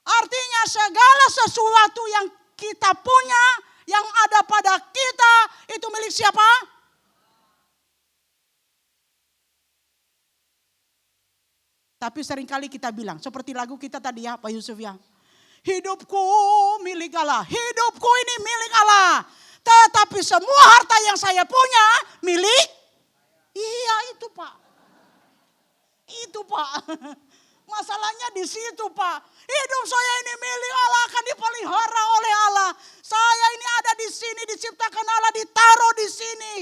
Artinya segala sesuatu yang kita punya, yang ada pada kita, itu milik siapa? Tapi seringkali kita bilang, seperti lagu kita tadi ya Pak Yusuf ya. Hidupku milik Allah, hidupku ini milik Allah. Tetapi Tapi semua harta yang saya punya milik. Iya itu Pak. Itu Pak. Masalahnya di situ Pak. Hidup saya ini milik Allah, akan dipelihara oleh Allah. Saya ini ada di sini, diciptakan Allah, ditaruh di sini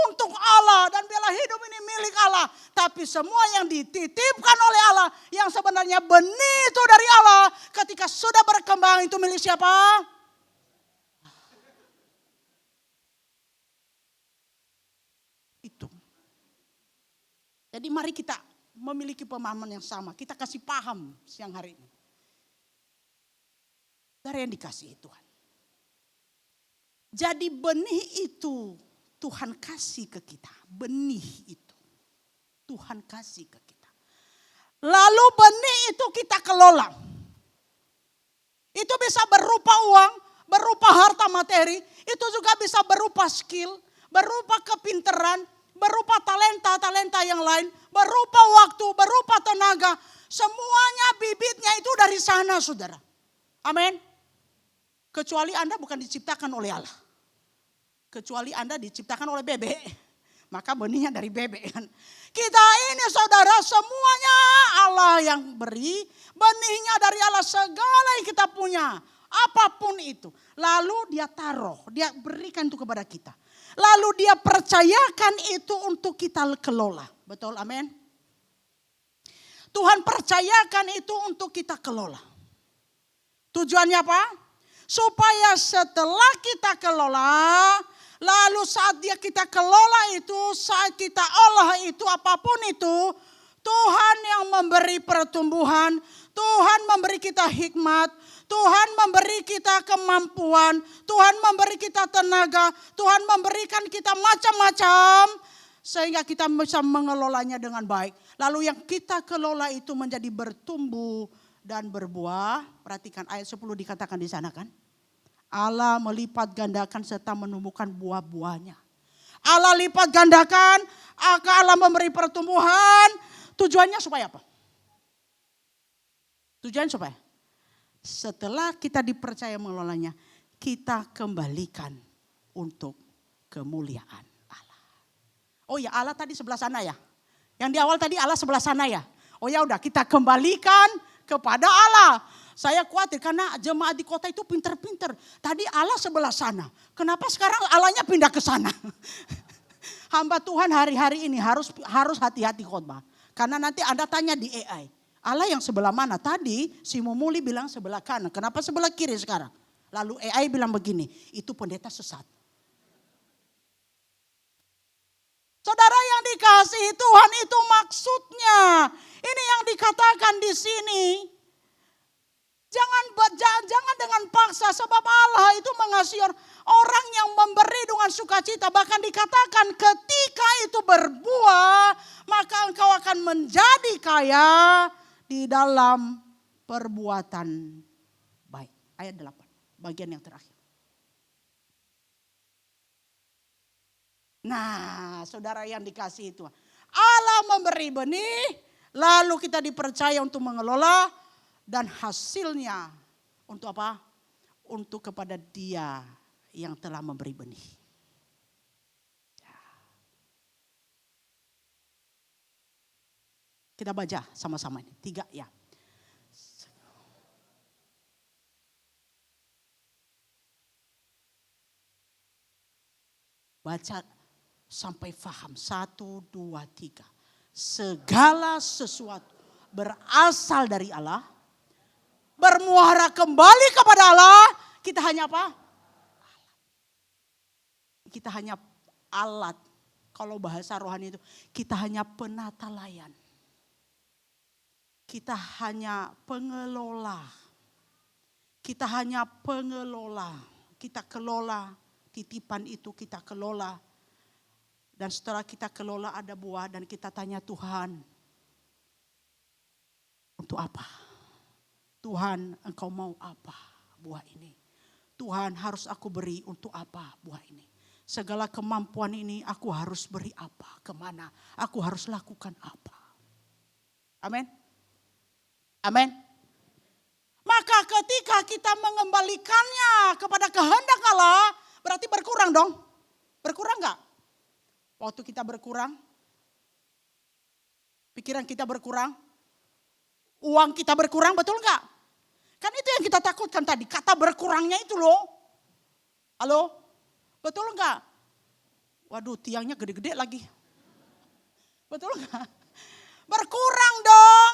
untuk Allah. Dan bila hidup ini milik Allah. Tapi semua yang dititipkan oleh Allah, yang sebenarnya benih itu dari Allah. Ketika sudah berkembang itu milik siapa? Itu. Jadi mari kita memiliki pemahaman yang sama. Kita kasih paham siang hari ini. Dari yang dikasihi Tuhan. Jadi benih itu Tuhan kasih ke kita. Benih itu Tuhan kasih ke kita. Lalu benih itu kita kelola. Itu bisa berupa uang, berupa harta materi. Itu juga bisa berupa skill, berupa kepintaran, berupa talenta-talenta yang lain, berupa waktu, berupa tenaga. Semuanya bibitnya itu dari sana saudara. Amin. Kecuali Anda bukan diciptakan oleh Allah. Kecuali Anda diciptakan oleh bebek. Maka benihnya dari bebek kan. Kita ini saudara semuanya Allah yang beri. Benihnya dari Allah segala yang kita punya. Apapun itu. Lalu dia taruh, dia berikan itu kepada kita. Lalu dia percayakan itu untuk kita kelola. Betul, amin. Tuhan percayakan itu untuk kita kelola. Tujuannya apa? Supaya setelah kita kelola, lalu saat dia kita kelola itu, saat kita olah itu, apapun itu, Tuhan yang memberi pertumbuhan, Tuhan memberi kita hikmat, Tuhan memberi kita kemampuan, Tuhan memberi kita tenaga, Tuhan memberikan kita macam-macam sehingga kita bisa mengelolanya dengan baik. Lalu yang kita kelola itu menjadi bertumbuh dan berbuah. Perhatikan ayat 10 dikatakan di sana kan. Allah melipat gandakan serta menumbuhkan buah-buahnya. Allah lipat gandakan, Allah memberi pertumbuhan. Tujuannya supaya apa? Tujuan supaya setelah kita dipercaya mengelolanya, kita kembalikan untuk kemuliaan Allah. Oh ya, Allah tadi sebelah sana ya. Yang di awal tadi Allah sebelah sana ya. Oh ya udah, kita kembalikan kepada Allah. Saya khawatir karena jemaat di kota itu pinter-pinter. Tadi Allah sebelah sana. Kenapa sekarang Allahnya pindah ke sana? Hamba Tuhan hari-hari ini harus hati-hati khotbah. Karena nanti Anda tanya di AI. Allah yang sebelah mana? Tadi si Mumuli bilang sebelah kanan. Kenapa sebelah kiri sekarang? Lalu AI bilang begini. Itu pendeta sesat. Saudara yang dikasihi Tuhan itu maksudnya. Ini yang dikatakan di sini. Jangan dengan paksa sebab Allah itu mengasihi orang yang memberi dengan sukacita. Bahkan dikatakan ketika itu berbuah maka engkau akan menjadi kaya di dalam perbuatan baik. Ayat 8 bagian yang terakhir. Nah saudara yang dikasihi Tuhan. Allah memberi benih lalu kita dipercaya untuk mengelola. Dan hasilnya untuk apa? Untuk kepada dia yang telah memberi benih. Kita baca sama-sama ini. 3 ya. Baca sampai faham. 1, 2, 3. Segala sesuatu berasal dari Allah. Bermuara kembali kepada Allah. Kita hanya apa? Kita hanya alat. Kalau bahasa rohani itu. Kita hanya penata layan. Kita hanya pengelola. Kita hanya pengelola. Kita kelola. Titipan itu kita kelola. Dan setelah kita kelola ada buah. Dan kita tanya Tuhan. Untuk apa? Tuhan, engkau mau apa buah ini? Tuhan, harus aku beri untuk apa buah ini? Segala kemampuan ini aku harus beri apa? Kemana? Aku harus lakukan apa? Amin. Amin. Maka ketika kita mengembalikannya kepada kehendak Allah, berarti berkurang dong. Berkurang nggak? Waktu kita berkurang, pikiran kita berkurang, uang kita berkurang, betul nggak? Kan itu yang kita takutkan tadi, kata berkurangnya itu loh. Halo? Betul nggak? Waduh, tiangnya gede-gede lagi. Betul nggak? Berkurang dong.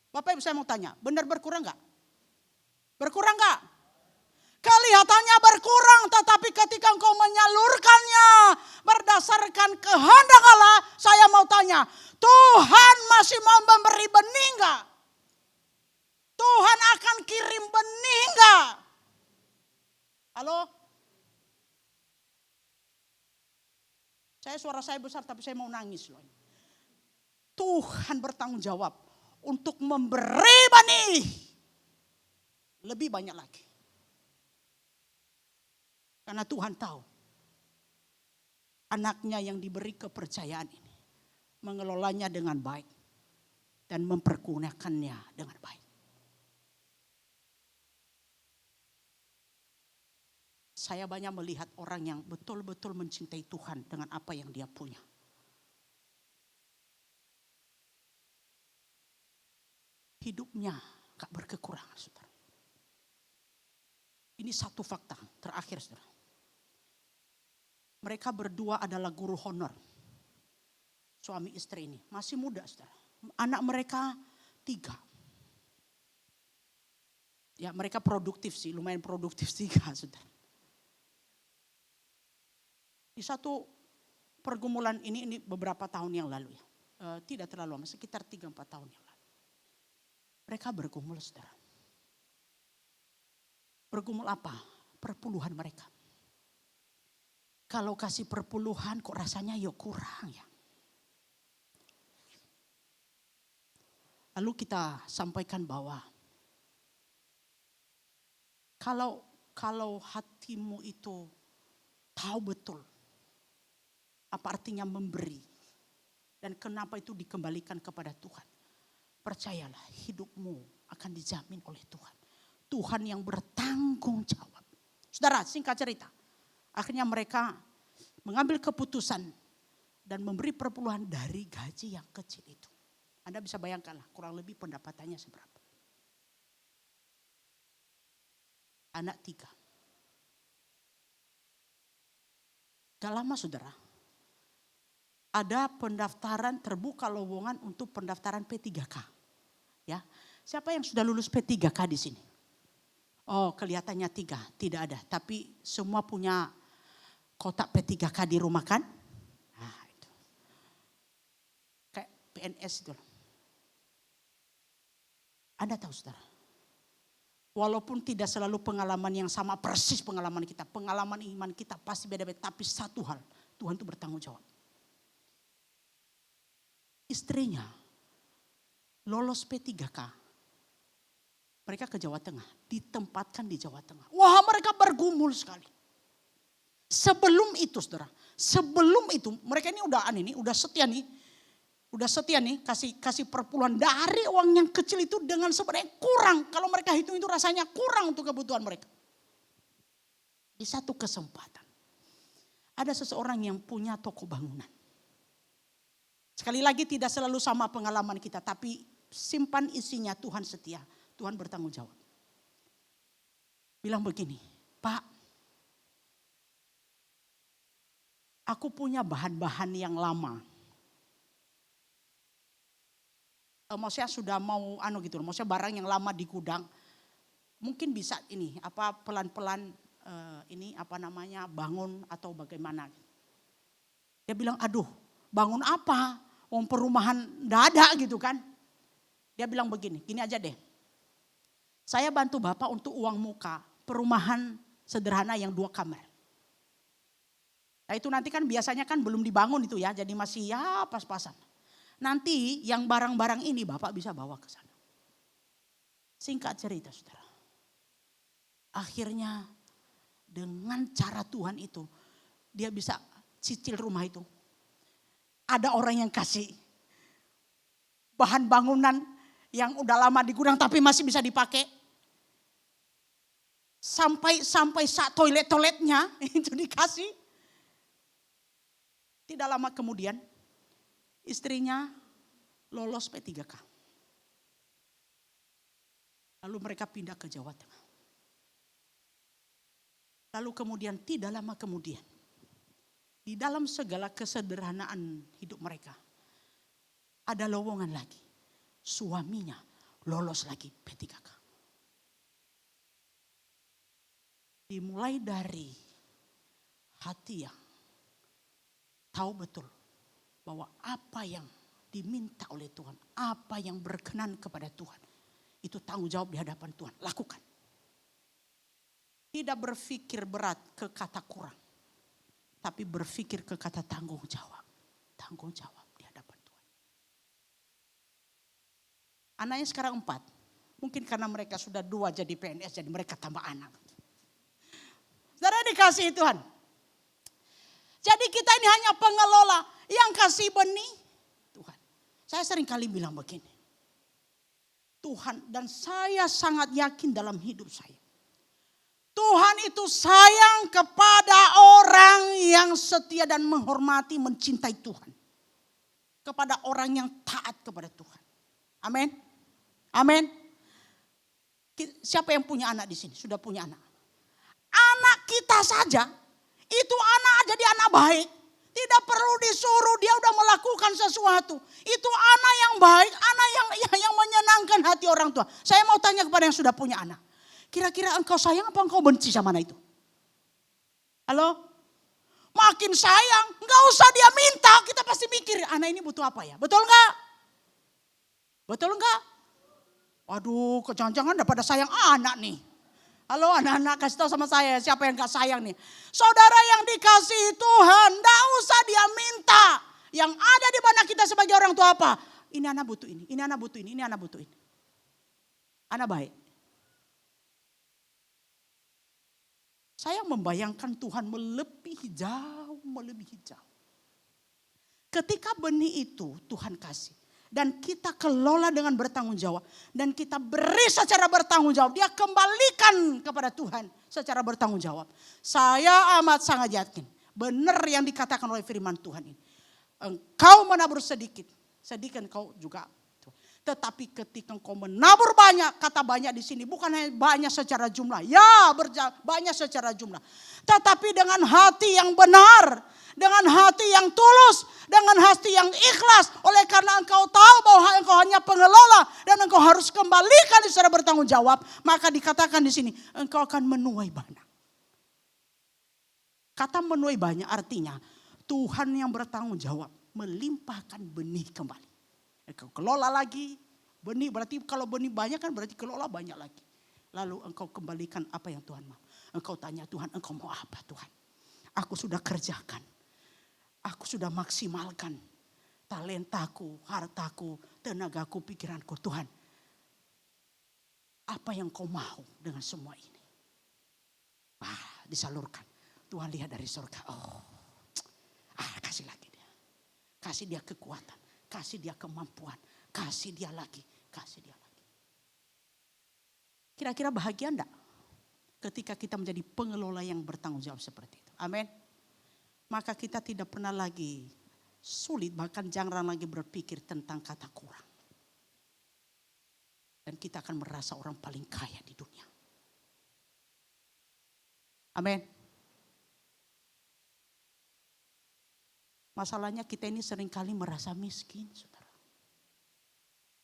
Bapak Ibu saya mau tanya, benar berkurang nggak? Berkurang nggak? Kelihatannya berkurang, tetapi ketika engkau menyalurkannya berdasarkan kehendak Allah, saya mau tanya, Tuhan masih mau memberi benih nggak? Tuhan akan kirim benih nggak? Halo? Suara saya besar tapi saya mau nangis loh. Tuhan bertanggung jawab untuk memberi benih lebih banyak lagi. Karena Tuhan tahu anaknya yang diberi kepercayaan ini mengelolanya dengan baik dan mempergunakannya dengan baik. Saya banyak melihat orang yang betul-betul mencintai Tuhan dengan apa yang dia punya. Hidupnya gak berkekurangan, saudara. Ini satu fakta terakhir, saudara. Mereka berdua adalah guru honor. Suami istri ini masih muda, saudara. Anak mereka 3. Ya, mereka produktif sih, lumayan produktif 3, saudara. Di satu pergumulan ini beberapa tahun yang lalu ya. Tidak terlalu lama, sekitar 3-4 tahun yang lalu. Mereka bergumul, saudara. Bergumul apa? Perpuluhan mereka. Kalau kasih perpuluhan kok rasanya ya kurang ya. Lalu kita sampaikan bahwa kalau hatimu itu tahu betul apa artinya memberi dan kenapa itu dikembalikan kepada Tuhan, percayalah hidupmu akan dijamin oleh Tuhan. Tuhan yang bertanggung jawab. Saudara, singkat cerita, akhirnya mereka mengambil keputusan dan memberi perpuluhan dari gaji yang kecil itu. Anda bisa bayangkanlah kurang lebih pendapatannya seberapa. Anak 3. Gak lama, saudara, ada pendaftaran terbuka lowongan untuk pendaftaran P3K. Ya, siapa yang sudah lulus P3K di sini? Oh, kelihatannya 3, tidak ada. Tapi semua punya kotak P3K di rumah kan? Nah, itu. Kayak PNS itu. Anda tahu, saudara, walaupun tidak selalu pengalaman yang sama persis pengalaman kita. Pengalaman iman kita pasti beda-beda. Tapi satu hal, Tuhan itu bertanggung jawab. Istrinya lolos P3K. Mereka ke Jawa Tengah, ditempatkan di Jawa Tengah. Wah, mereka bergumul sekali. Sebelum itu, saudara, sebelum itu mereka ini udah setia nih, kasih perpuluhan dari uang yang kecil itu dengan sebenarnya kurang. Kalau mereka hitung itu rasanya kurang untuk kebutuhan mereka. Di satu kesempatan, ada seseorang yang punya toko bangunan. Sekali lagi tidak selalu sama pengalaman kita, tapi simpan isinya Tuhan setia. Tuhan bertanggung jawab. Bilang begini, Pak, aku punya bahan-bahan yang lama. Maksudnya sudah mau maksudnya barang yang lama di gudang. Mungkin bisa pelan-pelan bangun atau bagaimana. Dia bilang, aduh, bangun apa? Wong perumahan enggak ada gitu kan. Dia bilang begini, gini aja deh. Saya bantu Bapak untuk uang muka perumahan sederhana yang 2 kamar. Nah itu nanti kan biasanya kan belum dibangun itu ya, jadi masih ya pas-pasan. Nanti yang barang-barang ini Bapak bisa bawa ke sana. Singkat cerita, saudara. Akhirnya dengan cara Tuhan itu, dia bisa cicil rumah itu. Ada orang yang kasih bahan bangunan yang udah lama di gudang tapi masih bisa dipakai. Sampai toiletnya itu dikasih. Tidak lama kemudian istrinya lolos P3K. Lalu mereka pindah ke Jawa Tengah. Lalu kemudian tidak lama kemudian, di dalam segala kesederhanaan hidup mereka, ada lowongan lagi. Suaminya lolos lagi P3K. Dimulai dari hati yang tahu betul bahwa apa yang diminta oleh Tuhan, apa yang berkenan kepada Tuhan, itu tanggung jawab di hadapan Tuhan. Lakukan. Tidak berpikir berat ke kata kurang, tapi berpikir ke kata tanggung jawab. Tanggung jawab di hadapan Tuhan. Anaknya sekarang 4. Mungkin karena mereka sudah 2 jadi PNS, jadi mereka tambah anak. Saudara dikasihi Tuhan. Jadi kita ini hanya pengelola yang kasih benih Tuhan. Saya sering kali bilang begini. Tuhan, dan saya sangat yakin dalam hidup saya. Tuhan itu sayang kepada orang yang setia dan menghormati, mencintai Tuhan. Kepada orang yang taat kepada Tuhan. Amin. Amin. Siapa yang punya anak di sini? Sudah punya anak. Anak kita saja, itu anak jadi anak baik. Tidak perlu disuruh, dia udah melakukan sesuatu. Itu anak yang baik, anak yang menyenangkan hati orang tua. Saya mau tanya kepada yang sudah punya anak. Kira-kira engkau sayang apa engkau benci sama anak itu? Halo? Makin sayang, enggak usah dia minta, kita pasti mikir anak ini butuh apa ya. Betul enggak? Betul enggak? Waduh, jangan-jangan udah pada sayang anak nih. Halo anak-anak, kasih tahu sama saya siapa yang gak sayang nih. Saudara yang dikasihi Tuhan, gak usah dia minta. Yang ada di benak kita sebagai orang tua apa? Ini anak butuh ini anak butuh ini anak butuh ini. Anak baik. Saya membayangkan Tuhan melebihi jauh. Ketika benih itu Tuhan kasih. Dan kita kelola dengan bertanggung jawab. Dan kita beri secara bertanggung jawab. Dia kembalikan kepada Tuhan secara bertanggung jawab. Saya amat sangat yakin. Benar yang dikatakan oleh firman Tuhan ini. Engkau menabur sedikit. Sedikit engkau juga. Tetapi ketika engkau menabur banyak. Kata banyak di sini bukan hanya banyak secara jumlah. Ya banyak secara jumlah. Tetapi dengan hati yang benar. Dengan hati yang tulus, dengan hati yang ikhlas. Oleh karena engkau tahu bahwa engkau hanya pengelola dan engkau harus kembalikan secara bertanggung jawab, maka dikatakan di sini engkau akan menuai banyak. Kata menuai banyak artinya Tuhan yang bertanggung jawab melimpahkan benih kembali. Engkau kelola lagi benih, berarti kalau benih banyak kan berarti kelola banyak lagi. Lalu engkau kembalikan apa yang Tuhan mau. Engkau tanya Tuhan, engkau mau apa Tuhan? Aku sudah kerjakan. Aku sudah maksimalkan talentaku, hartaku, tenagaku, pikiranku. Tuhan, apa yang kau mau dengan semua ini? Disalurkan. Tuhan lihat dari surga. Kasih lagi dia. Kasih dia kekuatan. Kasih dia kemampuan. Kasih dia lagi. Kasih dia lagi. Kira-kira bahagia enggak? Ketika kita menjadi pengelola yang bertanggung jawab seperti itu. Amin. Maka kita tidak pernah lagi sulit, bahkan jangan lagi berpikir tentang kata kurang. Dan kita akan merasa orang paling kaya di dunia. Amin. Masalahnya kita ini seringkali merasa miskin, saudara.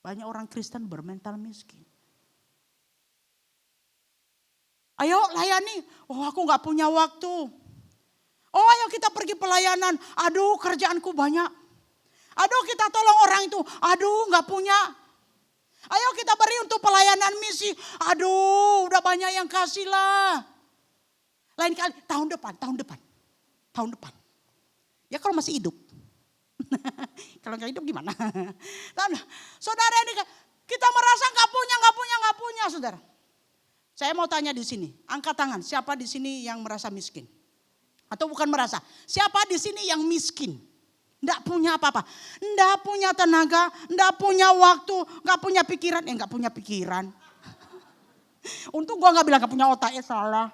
Banyak orang Kristen bermental miskin. Ayo layani, aku gak punya waktu. Ayo kita pergi pelayanan. Aduh kerjaanku banyak. Aduh kita tolong orang itu. Aduh gak punya. Ayo kita beri untuk pelayanan misi. Aduh udah banyak yang kasih lah. Lain kali tahun depan. Ya kalau masih hidup. Kalau gak hidup gimana? Saudara ini kita merasa gak punya saudara. Saya mau tanya di sini. Angkat tangan siapa di sini yang merasa miskin? Atau bukan merasa. Siapa di sini yang miskin? Enggak punya apa-apa. Enggak punya tenaga. Enggak punya waktu. Enggak punya pikiran. Enggak punya pikiran. Untung gue gak bilang gak punya otak. Salah.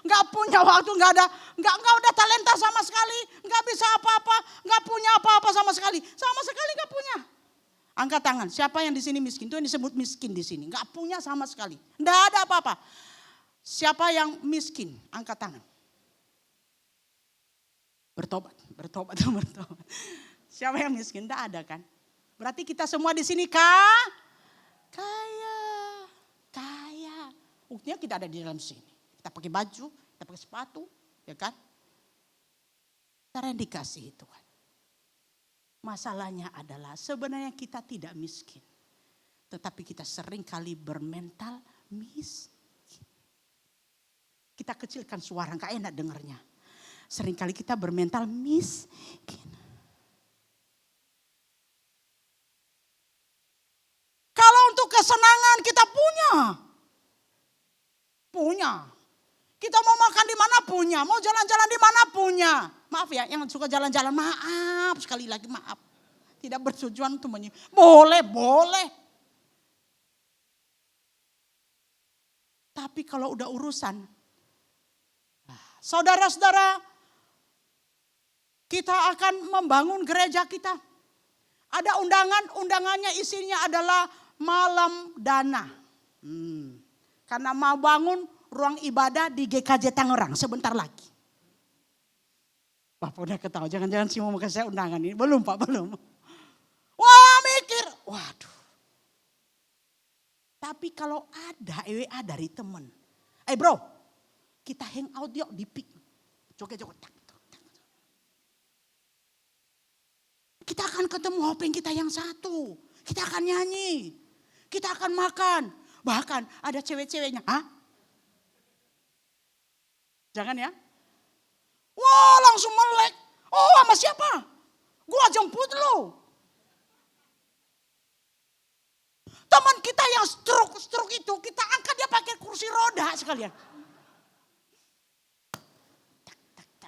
nggak punya waktu, nggak ada talenta sama sekali, nggak bisa apa-apa, nggak punya apa-apa sama sekali nggak punya. Angkat tangan, siapa yang di sini miskin? Itu yang disebut miskin di sini, nggak punya sama sekali, nggak ada apa-apa. Siapa yang miskin? Angkat tangan. Bertobat. Siapa yang miskin? Nggak ada kan? Berarti kita semua di sini kaya. Buktinya kita ada di dalam sini. Kita pakai baju, kita pakai sepatu, ya kan? Cara yang dikasihi Tuhan. Masalahnya adalah sebenarnya kita tidak miskin. Tetapi kita sering kali bermental miskin. Kita kecilkan suara, gak enak dengarnya. Sering kali kita bermental miskin. Kalau untuk kesenangan kita punya. Kita mau makan di mana punya, mau jalan-jalan di mana punya. Maaf ya, yang suka jalan-jalan, maaf sekali lagi maaf. Tidak bertujuan untuk boleh. Tapi kalau udah urusan, saudara-saudara, kita akan membangun gereja kita. Ada undangannya isinya adalah malam dana. Karena mau bangun ruang ibadah di GKJ Tangerang sebentar lagi. Bapak udah ketawa, jangan-jangan sih mau kasih saya undangan ini. Belum Pak, belum. Wah mikir, waduh. Tapi kalau ada EWA dari teman. Bro, kita hangout yuk di PIK. Joget-joget. Kita akan ketemu hopeng kita yang satu. Kita akan nyanyi. Kita akan makan. Bahkan ada cewek-ceweknya. Jangan ya. Wah langsung melek. Oh sama siapa? Gua jemput lo. Teman kita yang stroke itu kita angkat dia pakai kursi roda sekalian. Tak.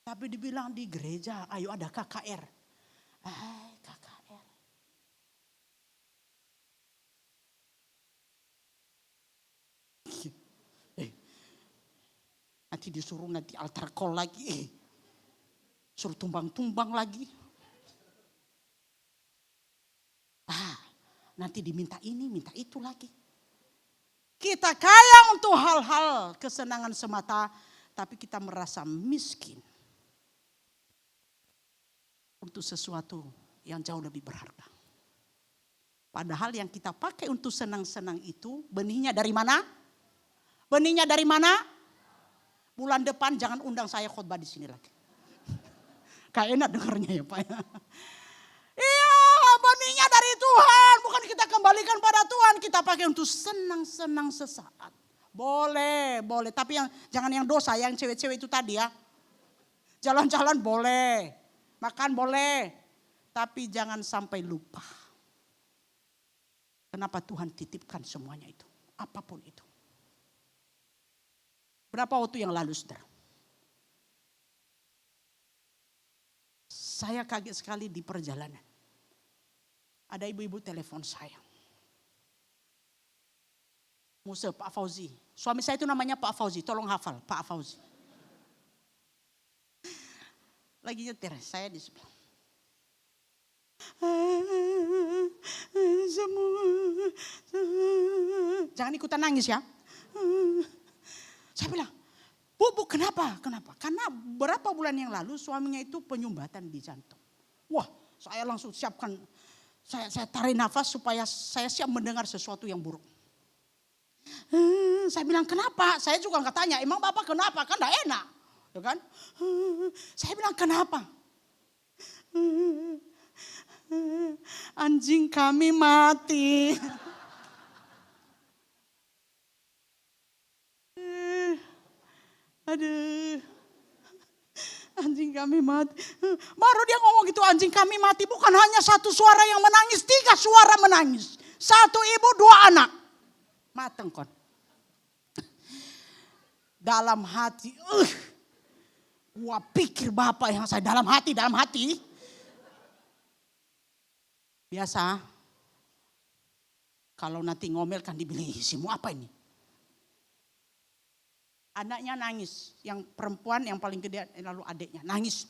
Tapi dibilang di gereja, ayo ada KKR. KKR. Nanti disuruh altar call lagi. Suruh tumbang-tumbang lagi. Nanti diminta ini, minta itu lagi. Kita kaya untuk hal-hal kesenangan semata. Tapi kita merasa miskin. Untuk sesuatu yang jauh lebih berharga. Padahal yang kita pakai untuk senang-senang itu benihnya dari mana? Benihnya dari mana? Bulan depan jangan undang saya khotbah di sini lagi. Kayak enak dengarnya ya Pak. Iya, benihnya dari Tuhan. Bukan kita kembalikan pada Tuhan. Kita pakai untuk senang-senang sesaat. Boleh. Tapi jangan yang dosa, yang cewek-cewek itu tadi ya. Jalan-jalan boleh. Makan boleh. Tapi jangan sampai lupa. Kenapa Tuhan titipkan semuanya itu. Apapun itu. Berapa waktu yang lalu saudara? Saya kaget sekali di perjalanan. Ada ibu-ibu telepon saya. Musa Pak Fauzi. Suami saya itu namanya Pak Fauzi. Tolong hafal Pak Fauzi. Lagi nyetir saya di sebelah. Jangan ikutan nangis ya. Saya bilang, Bu, kenapa? Karena berapa bulan yang lalu suaminya itu penyumbatan di jantung. Wah, saya langsung siapkan, saya tarik nafas supaya saya siap mendengar sesuatu yang buruk. Saya bilang, kenapa? Saya juga nggak tanya, emang Bapak kenapa? Kan gak enak. Ya kan? Saya bilang, kenapa? Anjing kami mati. Aduh, anjing kami mati. Baru dia ngomong gitu, anjing kami mati. Bukan hanya satu suara yang menangis, 3 suara menangis. 1 ibu, 2 anak. Mateng kon. Dalam hati, gua pikir Bapak yang saya dalam hati. Biasa, kalau nanti ngomel kan dibilang, isimu apa ini? Anaknya nangis, yang perempuan yang paling gede lalu adiknya nangis.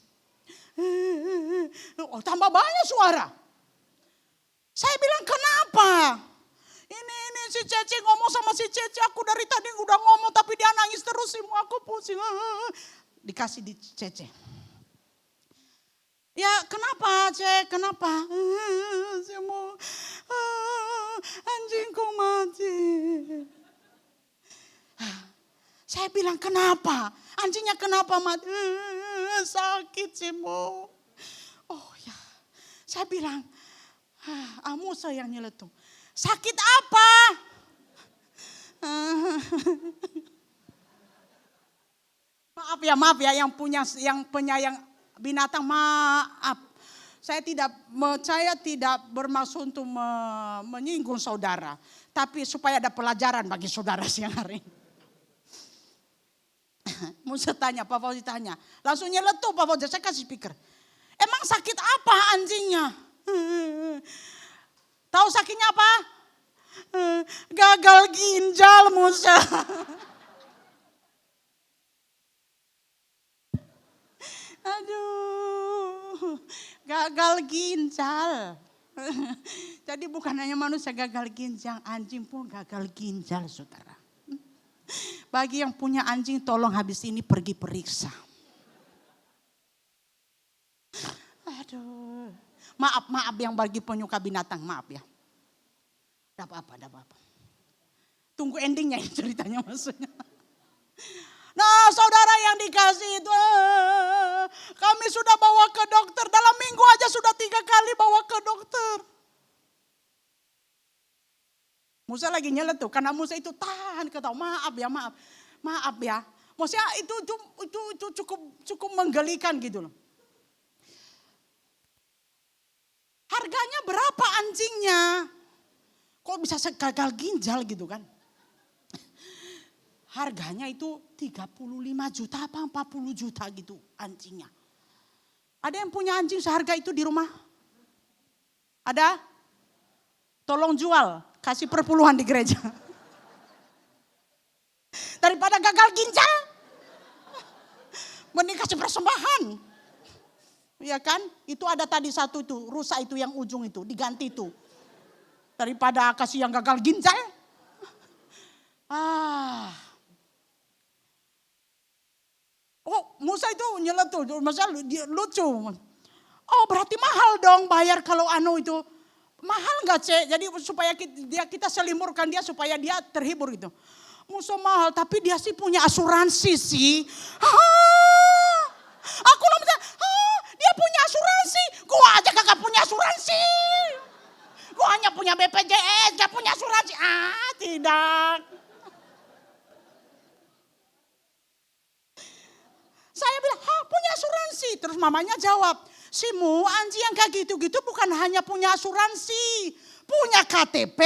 Oh, tambah banyak suara. Saya bilang kenapa? Ini si Cece ngomong sama si Cece, aku dari tadi udah ngomong tapi dia nangis terus, aku pusing. Dikasih di Cece. Ya kenapa Cek, kenapa? Saya mau anjingku mati. Saya bilang kenapa? Anjingnya kenapa mati? Sakit sih Mo. Oh ya, saya bilang, Musa yang nyeletuk. Sakit apa? Maaf ya yang penyayang binatang, maaf. Saya tidak bermaksud untuk menyinggung saudara, tapi supaya ada pelajaran bagi saudara siang hari ini. Musa tanya, Pak Fauzi tanya. Langsung nyeletuk Pak Fauzi, saya kasih pikir. Emang sakit apa anjingnya? Tahu sakitnya apa? Gagal ginjal Musa. Aduh, gagal ginjal. Jadi bukan hanya manusia gagal ginjal, anjing pun gagal ginjal saudara. Bagi yang punya anjing tolong habis ini pergi periksa. Aduh. Maaf yang bagi penyuka binatang, maaf ya. Tidak apa-apa. Tunggu endingnya ya ceritanya maksudnya. Nah saudara yang dikasih itu, kami sudah bawa ke dokter. Dalam minggu aja sudah 3 kali bawa ke dokter. Musa lagi nyeletuk karena Musa itu tahan ketawa, maaf ya. Maksudnya itu cukup menggelikan gitu loh. Harganya berapa anjingnya? Kok bisa gagal ginjal gitu kan? Harganya itu 35 juta apa 40 juta gitu anjingnya. Ada yang punya anjing seharga itu di rumah? Ada? Tolong jual, kasih perpuluhan di gereja. Daripada gagal ginjal, mending kasih persembahan. Ya kan? Itu ada tadi satu itu, rusak itu yang ujung itu, diganti itu. Daripada kasih yang gagal ginjal. Oh, Musa itu nyeletuk, masalah dia lucu. Oh, berarti mahal dong bayar kalau itu. Mahal nggak Cek? Jadi supaya kita selimurkan dia supaya dia terhibur gitu. Musa mahal tapi dia sih punya asuransi sih. Aku lama dia punya asuransi. Gua aja kagak punya asuransi. Gua hanya punya BPJS, gak punya asuransi. Tidak. Saya bilang, punya asuransi. Terus mamanya jawab, Simu anjing yang kayak gitu-gitu bukan hanya punya asuransi. Punya KTP.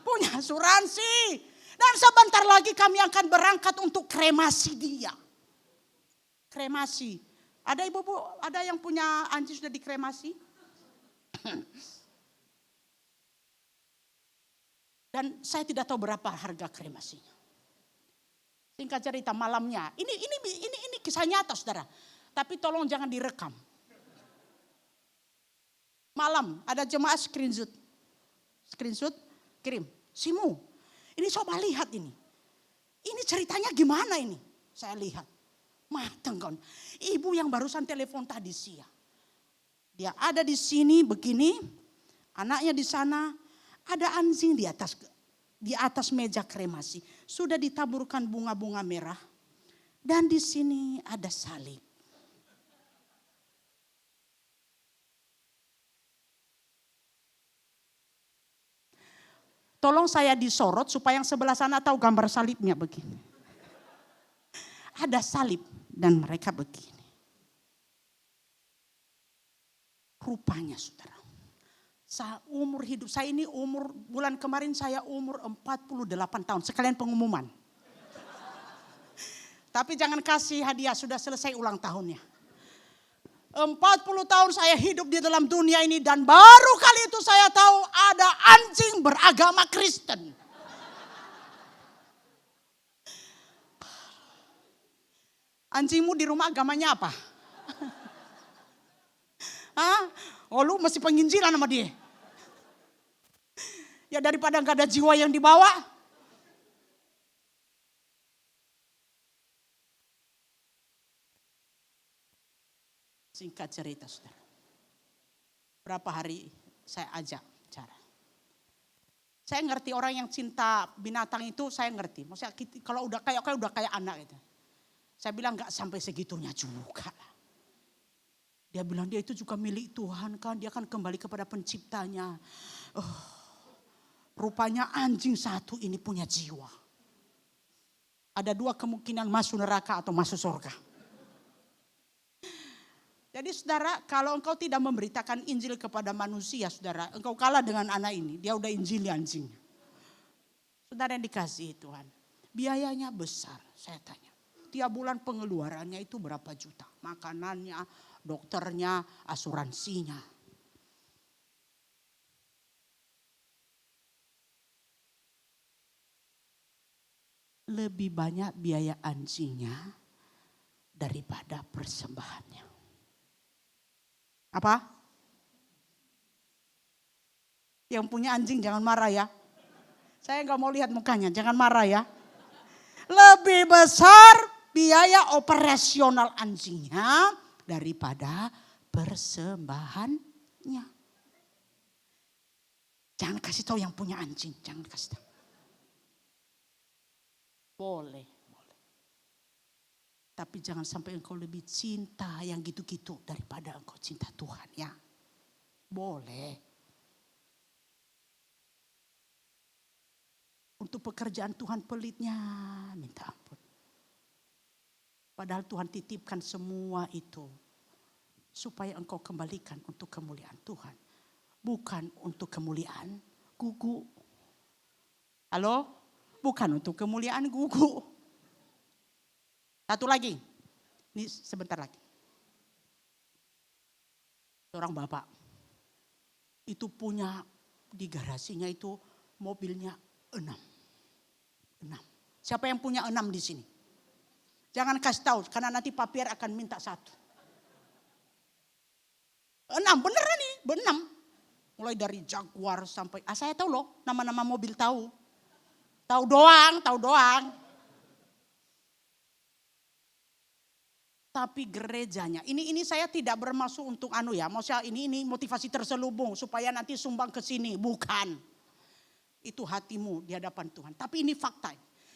Punya asuransi. Dan sebentar lagi kami akan berangkat untuk kremasi dia. Kremasi. Ada ibu-ibu, ada yang punya anjing sudah dikremasi? Dan saya tidak tahu berapa harga kremasinya. Singkat cerita malamnya, ini kisah nyata saudara. Tapi tolong jangan direkam. Malam ada jemaat screenshot, kirim. Simu, ini coba lihat ini. Ini ceritanya gimana ini? Saya lihat. Mateng kan. Ibu yang barusan telepon tadi siang. Dia ada di sini begini, anaknya di sana, ada anjing di atas meja kremasi. Sudah ditaburkan bunga-bunga merah. Dan di sini ada salib. Tolong saya disorot supaya yang sebelah sana tahu gambar salibnya begini. Ada salib dan mereka begini. Rupanya saudara. Umur hidup saya ini bulan kemarin saya umur 48 tahun. Sekalian pengumuman. Tapi jangan kasih hadiah, sudah selesai ulang tahunnya. 40 tahun saya hidup di dalam dunia ini dan baru kali itu saya tahu ada anjing beragama Kristen. Anjingmu di rumah agamanya apa? Hah? Oh lu masih penginjilan sama dia. Ya daripada gak ada jiwa yang dibawa. Singkat cerita saudara. Berapa hari saya ajak cara. Saya ngerti orang yang cinta binatang itu saya ngerti. Maksudnya kalau udah kayak anak gitu. Saya bilang gak sampai segitunya juga lah. Dia bilang dia itu juga milik Tuhan kan. Dia akan kembali kepada penciptanya. Rupanya anjing satu ini punya jiwa. Ada dua kemungkinan masuk neraka atau masuk surga. Jadi saudara, kalau engkau tidak memberitakan Injil kepada manusia saudara. Engkau kalah dengan anak ini. Dia udah injili anjing. Saudara yang dikasihi Tuhan. Biayanya besar saya tanya. Tiap bulan pengeluarannya itu berapa juta. Makanannya, dokternya, asuransinya. Lebih banyak biaya anjingnya daripada persembahannya. Apa? Yang punya anjing jangan marah ya. Saya gak mau lihat mukanya, jangan marah ya. Lebih besar biaya operasional anjingnya daripada persembahannya. Jangan kasih tahu yang punya anjing, jangan kasih tahu. Boleh. Tapi jangan sampai engkau lebih cinta yang gitu-gitu daripada engkau cinta Tuhan ya. Boleh. Untuk pekerjaan Tuhan pelitnya minta ampun. Padahal Tuhan titipkan semua itu supaya engkau kembalikan untuk kemuliaan Tuhan. Bukan untuk kemuliaan gugu. Halo? Bukan untuk kemuliaan gugu. Satu lagi. Ini sebentar lagi. Seorang bapak. Itu punya di garasinya itu mobilnya 6. Siapa yang punya 6 di sini? Jangan kasih tahu karena nanti Pak Pierre akan minta 1. 6 beneran nih, 6. Mulai dari Jaguar sampai, saya tahu loh nama-nama mobil tahu. Tahu doang. Tapi gerejanya, ini saya tidak bermaksud untuk maksudnya ini motivasi terselubung supaya nanti sumbang ke sini, bukan. Itu hatimu di hadapan Tuhan. Tapi ini fakta.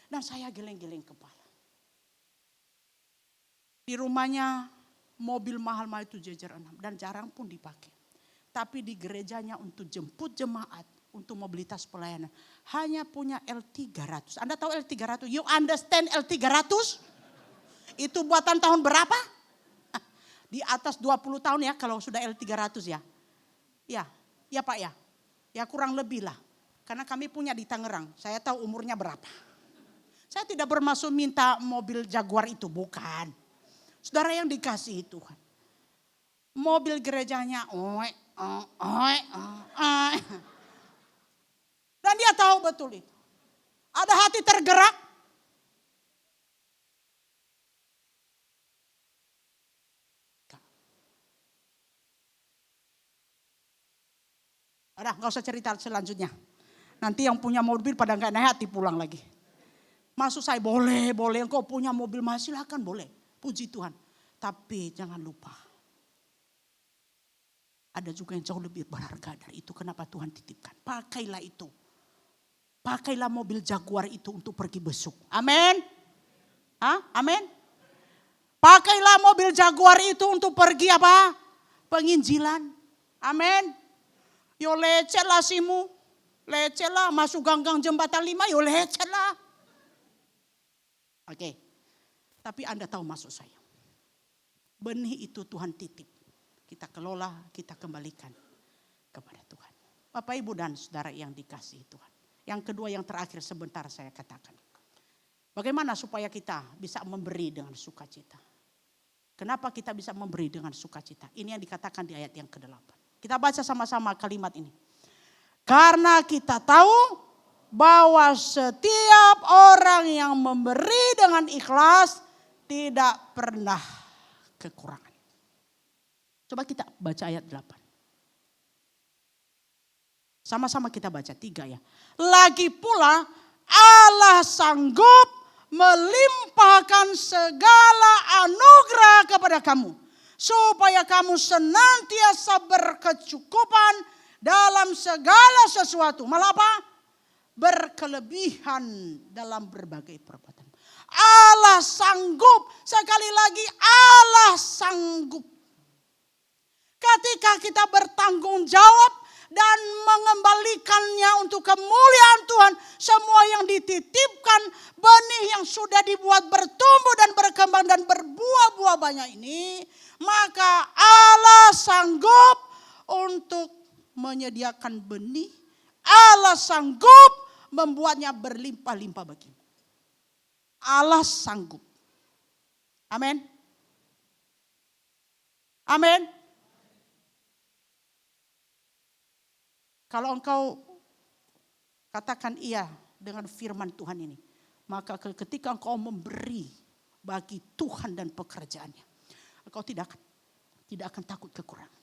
Dan saya geleng-geleng kepala. Di rumahnya mobil mahal-mahal itu jejer 6 dan jarang pun dipakai. Tapi di gerejanya untuk jemput jemaat, untuk mobilitas pelayanan hanya punya L300. Anda tahu L300? You understand L300? Itu buatan tahun berapa? Di atas 20 tahun ya kalau sudah L300 ya. Ya Pak ya. Ya kurang lebih lah. Karena kami punya di Tangerang. Saya tahu umurnya berapa. Saya tidak bermaksud minta mobil Jaguar itu, bukan. Saudara yang dikasihi Tuhan. Mobil gerejanya, dan dia tahu betul itu. Ada hati tergerak. Udah gak usah cerita selanjutnya. Nanti yang punya mobil pada gak naik hati pulang lagi. Maksud saya boleh, engkau punya mobil mahal silakan boleh. Puji Tuhan. Tapi jangan lupa. Ada juga yang jauh lebih berharga dari itu. Kenapa Tuhan titipkan? Pakailah itu. Pakailah mobil Jaguar itu untuk pergi besuk. Amin. Amin. Pakailah mobil Jaguar itu untuk pergi apa? Penginjilan. Amin. Yo lecet lah simu. Lecet lah masuk ganggang jembatan 5. Yo lecet lah. Oke. Tapi Anda tahu maksud saya. Benih itu Tuhan titip. Kita kelola, kita kembalikan kepada Tuhan. Bapak, Ibu, dan saudara yang dikasihi Tuhan. Yang kedua, yang terakhir sebentar saya katakan. Bagaimana supaya kita bisa memberi dengan sukacita? Kenapa kita bisa memberi dengan sukacita? Ini yang dikatakan di ayat yang ke-8. Kita baca sama-sama kalimat ini. Karena kita tahu bahwa setiap orang yang memberi dengan ikhlas tidak pernah kekurangan. Coba kita baca ayat 8. Sama-sama kita baca 3 ya. Lagi pula Allah sanggup melimpahkan segala anugerah kepada kamu, supaya kamu senantiasa berkecukupan dalam segala sesuatu. Malah apa? Berkelebihan dalam berbagai perbuatan. Allah sanggup, sekali lagi Allah sanggup. Ketika kita bertanggung jawab dan mengembalikannya untuk kemuliaan Tuhan, semua yang dititipkan, benih yang sudah dibuat bertumbuh dan berkembang dan berbuah-buah banyak ini, maka Allah sanggup untuk menyediakan benih. Allah sanggup membuatnya berlimpah-limpah bagimu. Allah sanggup. Amin. Amin. Kalau engkau katakan iya dengan firman Tuhan ini, maka ketika engkau memberi bagi Tuhan dan pekerjaannya, engkau tidak akan takut kekurangan.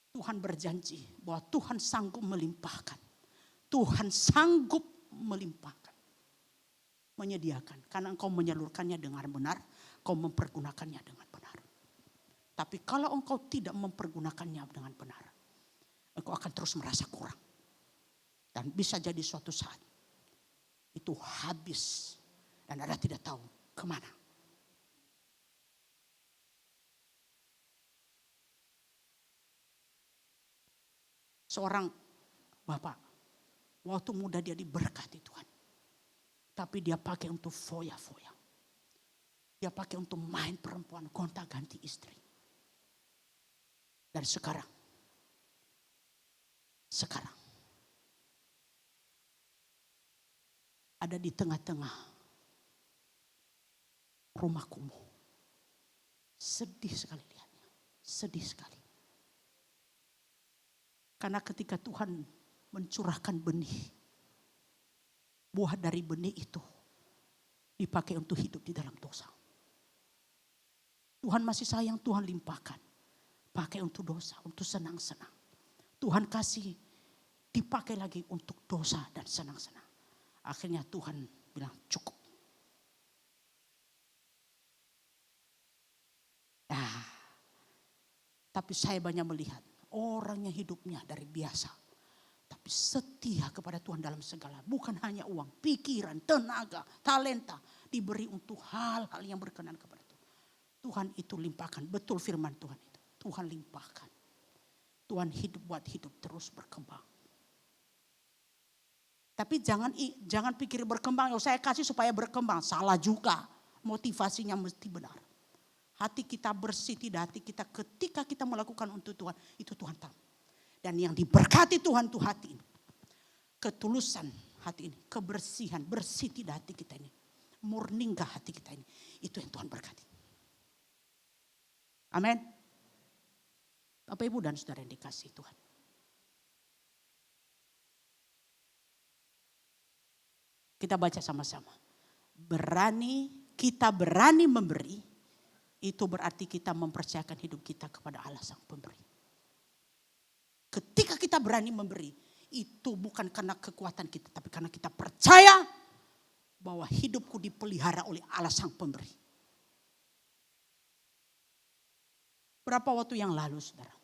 Tuhan berjanji bahwa Tuhan sanggup melimpahkan. Tuhan sanggup melimpahkan. Menyediakan. Karena engkau menyalurkannya dengan benar, engkau mempergunakannya dengan benar. Tapi kalau engkau tidak mempergunakannya dengan benar, engkau akan terus merasa kurang. Dan bisa jadi suatu saat itu habis dan Anda tidak tahu kemana. Seorang bapak, waktu muda dia diberkati Tuhan. Tapi dia pakai untuk foya-foya. Dia pakai untuk main perempuan, gonta ganti istri. Dan sekarang ada di tengah-tengah rumah kumuh. Sedih sekali lihatnya. Sedih sekali. Karena ketika Tuhan mencurahkan benih, buah dari benih itu dipakai untuk hidup di dalam dosa. Tuhan masih sayang, Tuhan limpahkan. Pakai untuk dosa, untuk senang-senang. Tuhan kasih dipakai lagi untuk dosa dan senang-senang. Akhirnya Tuhan bilang cukup. Tapi saya banyak melihat orang yang hidupnya dari biasa, tapi setia kepada Tuhan dalam segala. Bukan hanya uang, pikiran, tenaga, talenta diberi untuk hal-hal yang berkenan kepada Tuhan. Tuhan itu limpahkan, betul firman Tuhan itu. Tuhan limpahkan. Tuhan hidup buat hidup terus berkembang. Tapi jangan pikir berkembang, saya kasih supaya berkembang. Salah juga, motivasinya mesti benar. Hati kita bersih, tidak hati kita ketika kita melakukan untuk Tuhan, itu Tuhan tahu. Dan yang diberkati Tuhan itu hati ini. Ketulusan hati ini, kebersihan, bersih tidak hati kita ini. Murni enggak hati kita ini, itu yang Tuhan berkati. Amin. Bapak Ibu dan Saudara yang dikasihi Tuhan. Kita baca sama-sama. Kita berani memberi, itu berarti kita mempercayakan hidup kita kepada Allah Sang Pemberi. Ketika kita berani memberi, itu bukan karena kekuatan kita, tapi karena kita percaya bahwa hidupku dipelihara oleh Allah Sang Pemberi. Berapa waktu yang lalu, saudara?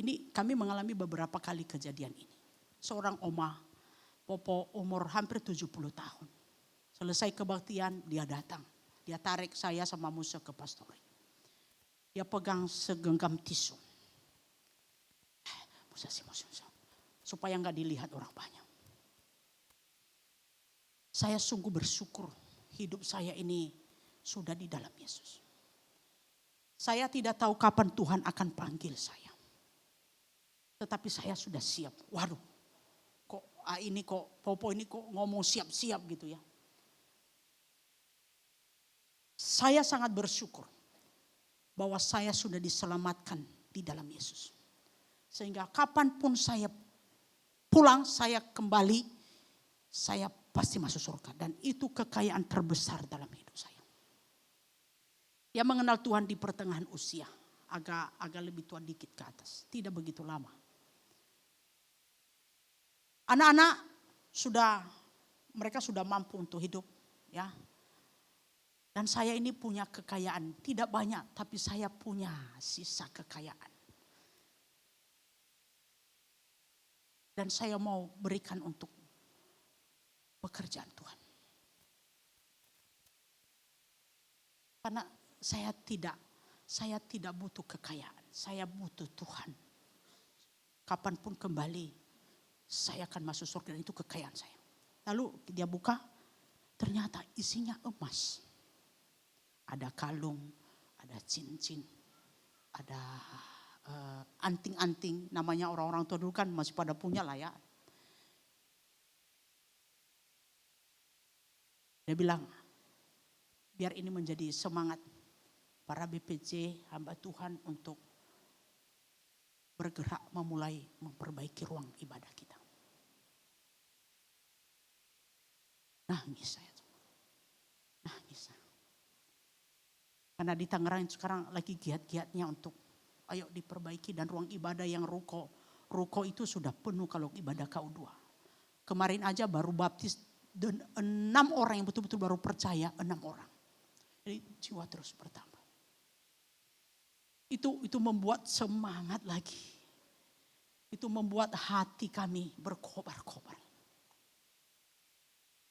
Ini kami mengalami beberapa kali kejadian ini. Seorang oma, Popo umur hampir 70 tahun. Selesai kebaktian, dia datang. Dia tarik saya sama Musa ke pastori. Dia pegang segenggam tisu. Musa, supaya enggak dilihat orang banyak. Saya sungguh bersyukur hidup saya ini sudah di dalam Yesus. Saya tidak tahu kapan Tuhan akan panggil saya. Tetapi saya sudah siap. Waduh, Popo ini kok ngomong siap-siap gitu ya. Saya sangat bersyukur bahwa saya sudah diselamatkan di dalam Yesus. Sehingga kapanpun saya pulang, saya kembali, saya pasti masuk surga. Dan itu kekayaan terbesar dalam hidup saya. Dia mengenal Tuhan di pertengahan usia. Agak lebih tua dikit ke atas. Tidak begitu lama. Anak-anak mereka sudah mampu untuk hidup. Ya. Dan saya ini punya kekayaan. Tidak banyak, tapi saya punya sisa kekayaan. Dan saya mau berikan untuk pekerjaan Tuhan. Karena saya tidak butuh kekayaan. Saya butuh Tuhan. Kapanpun kembali, saya akan masuk surga, dan itu kekayaan saya. Lalu dia buka, ternyata isinya emas. Ada kalung, ada cincin, ada anting-anting. Namanya orang-orang tua dulu kan masih pada punya lah ya. Dia bilang, biar ini menjadi semangat para BPJ, hamba Tuhan untuk bergerak memulai memperbaiki ruang ibadah kita. Nangis saya. Nangis. Karena di Tangerang sekarang lagi giat-giatnya untuk ayo diperbaiki, dan ruang ibadah yang ruko itu sudah penuh kalau ibadah KU2. Kemarin aja baru baptis dan 6 orang yang betul-betul baru percaya, 6 orang. Jadi jiwa terus bertambah. Itu membuat semangat lagi. Itu membuat hati kami berkobar-kobar.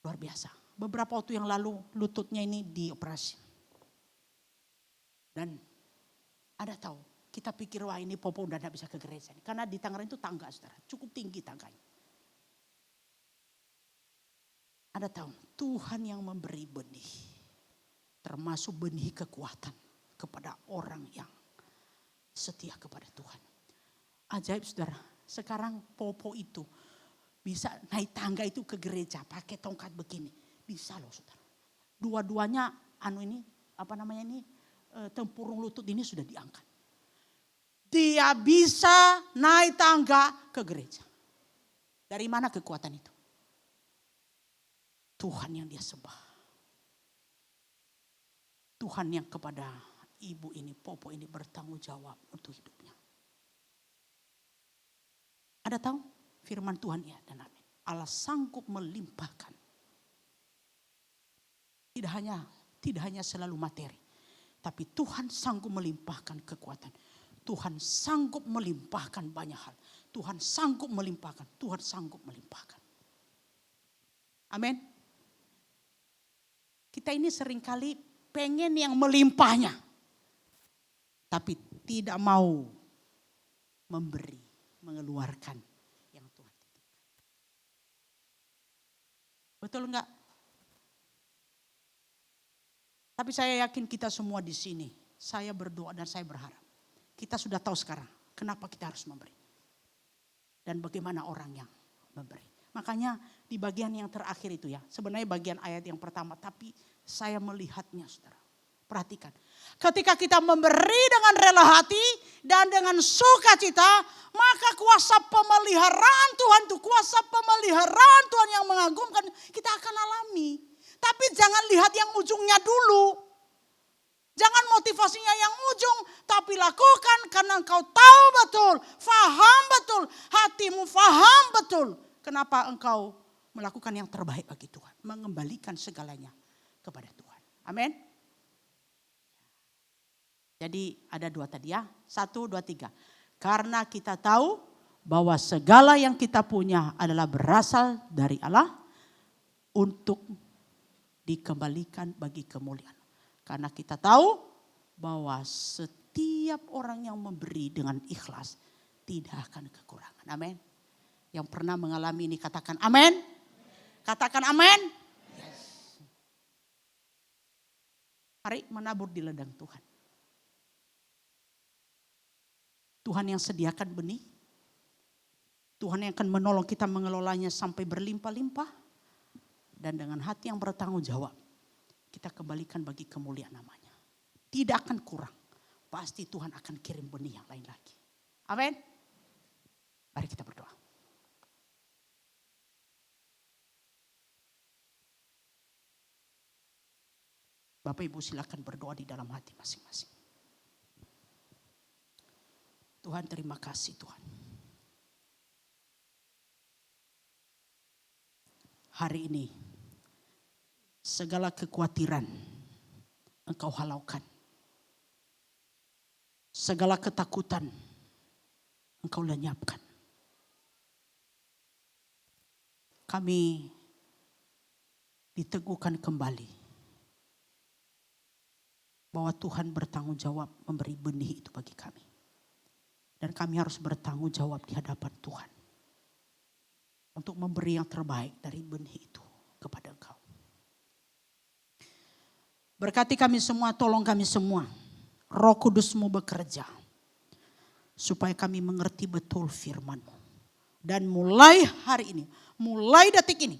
Luar biasa. Beberapa waktu yang lalu lututnya ini dioperasi. Dan ada tahu, kita pikir wah ini Popo udah tidak bisa ke gereja. Karena di Tangerang itu tangga, saudara. Cukup tinggi tangganya. Ada tahu, Tuhan yang memberi benih. Termasuk benih kekuatan kepada orang yang setia kepada Tuhan. Ajaib saudara, sekarang Popo itu bisa naik tangga itu ke gereja pakai tongkat begini. Bisa loh saudara. Dua-duanya tempurung lutut ini sudah diangkat. Dia bisa naik tangga ke gereja. Dari mana kekuatan itu? Tuhan yang dia sembah. Tuhan yang kepada ibu ini, Popo ini bertanggung jawab untuk hidupnya. Ada tahu firman Tuhan ya dan amin. Allah sanggup melimpahkan. Tidak hanya selalu materi. Tapi Tuhan sanggup melimpahkan kekuatan. Tuhan sanggup melimpahkan banyak hal. Tuhan sanggup melimpahkan. Tuhan sanggup melimpahkan. Amin. Kita ini seringkali pengen yang melimpahnya. Tapi tidak mau memberi, mengeluarkan yang Tuhan titipkan. Betul enggak? Tapi saya yakin kita semua di sini, saya berdoa dan saya berharap. Kita sudah tahu sekarang kenapa kita harus memberi. Dan bagaimana orang yang memberi. Makanya di bagian yang terakhir itu ya, sebenarnya bagian ayat yang pertama, tapi saya melihatnya saudara. Perhatikan, ketika kita memberi dengan rela hati dan dengan sukacita, maka kuasa pemeliharaan Tuhan itu, kuasa pemeliharaan Tuhan yang mengagumkan kita akan alami. Tapi jangan lihat yang ujungnya dulu. Jangan motivasinya yang ujung, tapi lakukan karena engkau tahu betul, faham betul, hatimu faham betul. Kenapa engkau melakukan yang terbaik bagi Tuhan, mengembalikan segalanya kepada Tuhan. Amin. Jadi ada 2 tadi ya, 1, 2, 3. Karena kita tahu bahwa segala yang kita punya adalah berasal dari Allah untuk dikembalikan bagi kemuliaan. Karena kita tahu bahwa setiap orang yang memberi dengan ikhlas tidak akan kekurangan. Amin. Yang pernah mengalami ini katakan amin. Katakan amin. Yes. Mari menabur di ladang Tuhan. Tuhan yang sediakan benih. Tuhan yang akan menolong kita mengelolanya sampai berlimpah-limpah. Dan dengan hati yang bertanggung jawab, kita kembalikan bagi kemuliaan namanya. Tidak akan kurang. Pasti Tuhan akan kirim benih yang lain lagi. Amin. Mari kita berdoa. Bapak Ibu silakan berdoa di dalam hati masing-masing. Tuhan, terima kasih Tuhan. Hari ini segala kekhawatiran Engkau halaukan. Segala ketakutan Engkau lenyapkan. Kami diteguhkan kembali bahwa Tuhan bertanggung jawab memberi benih itu bagi kami. Dan kami harus bertanggung jawab di hadapan Tuhan untuk memberi yang terbaik dari benih itu kepada Engkau. Berkati kami semua, tolong kami semua. Roh Kudus-Mu bekerja supaya kami mengerti betul firman-Mu. Dan mulai hari ini, mulai detik ini,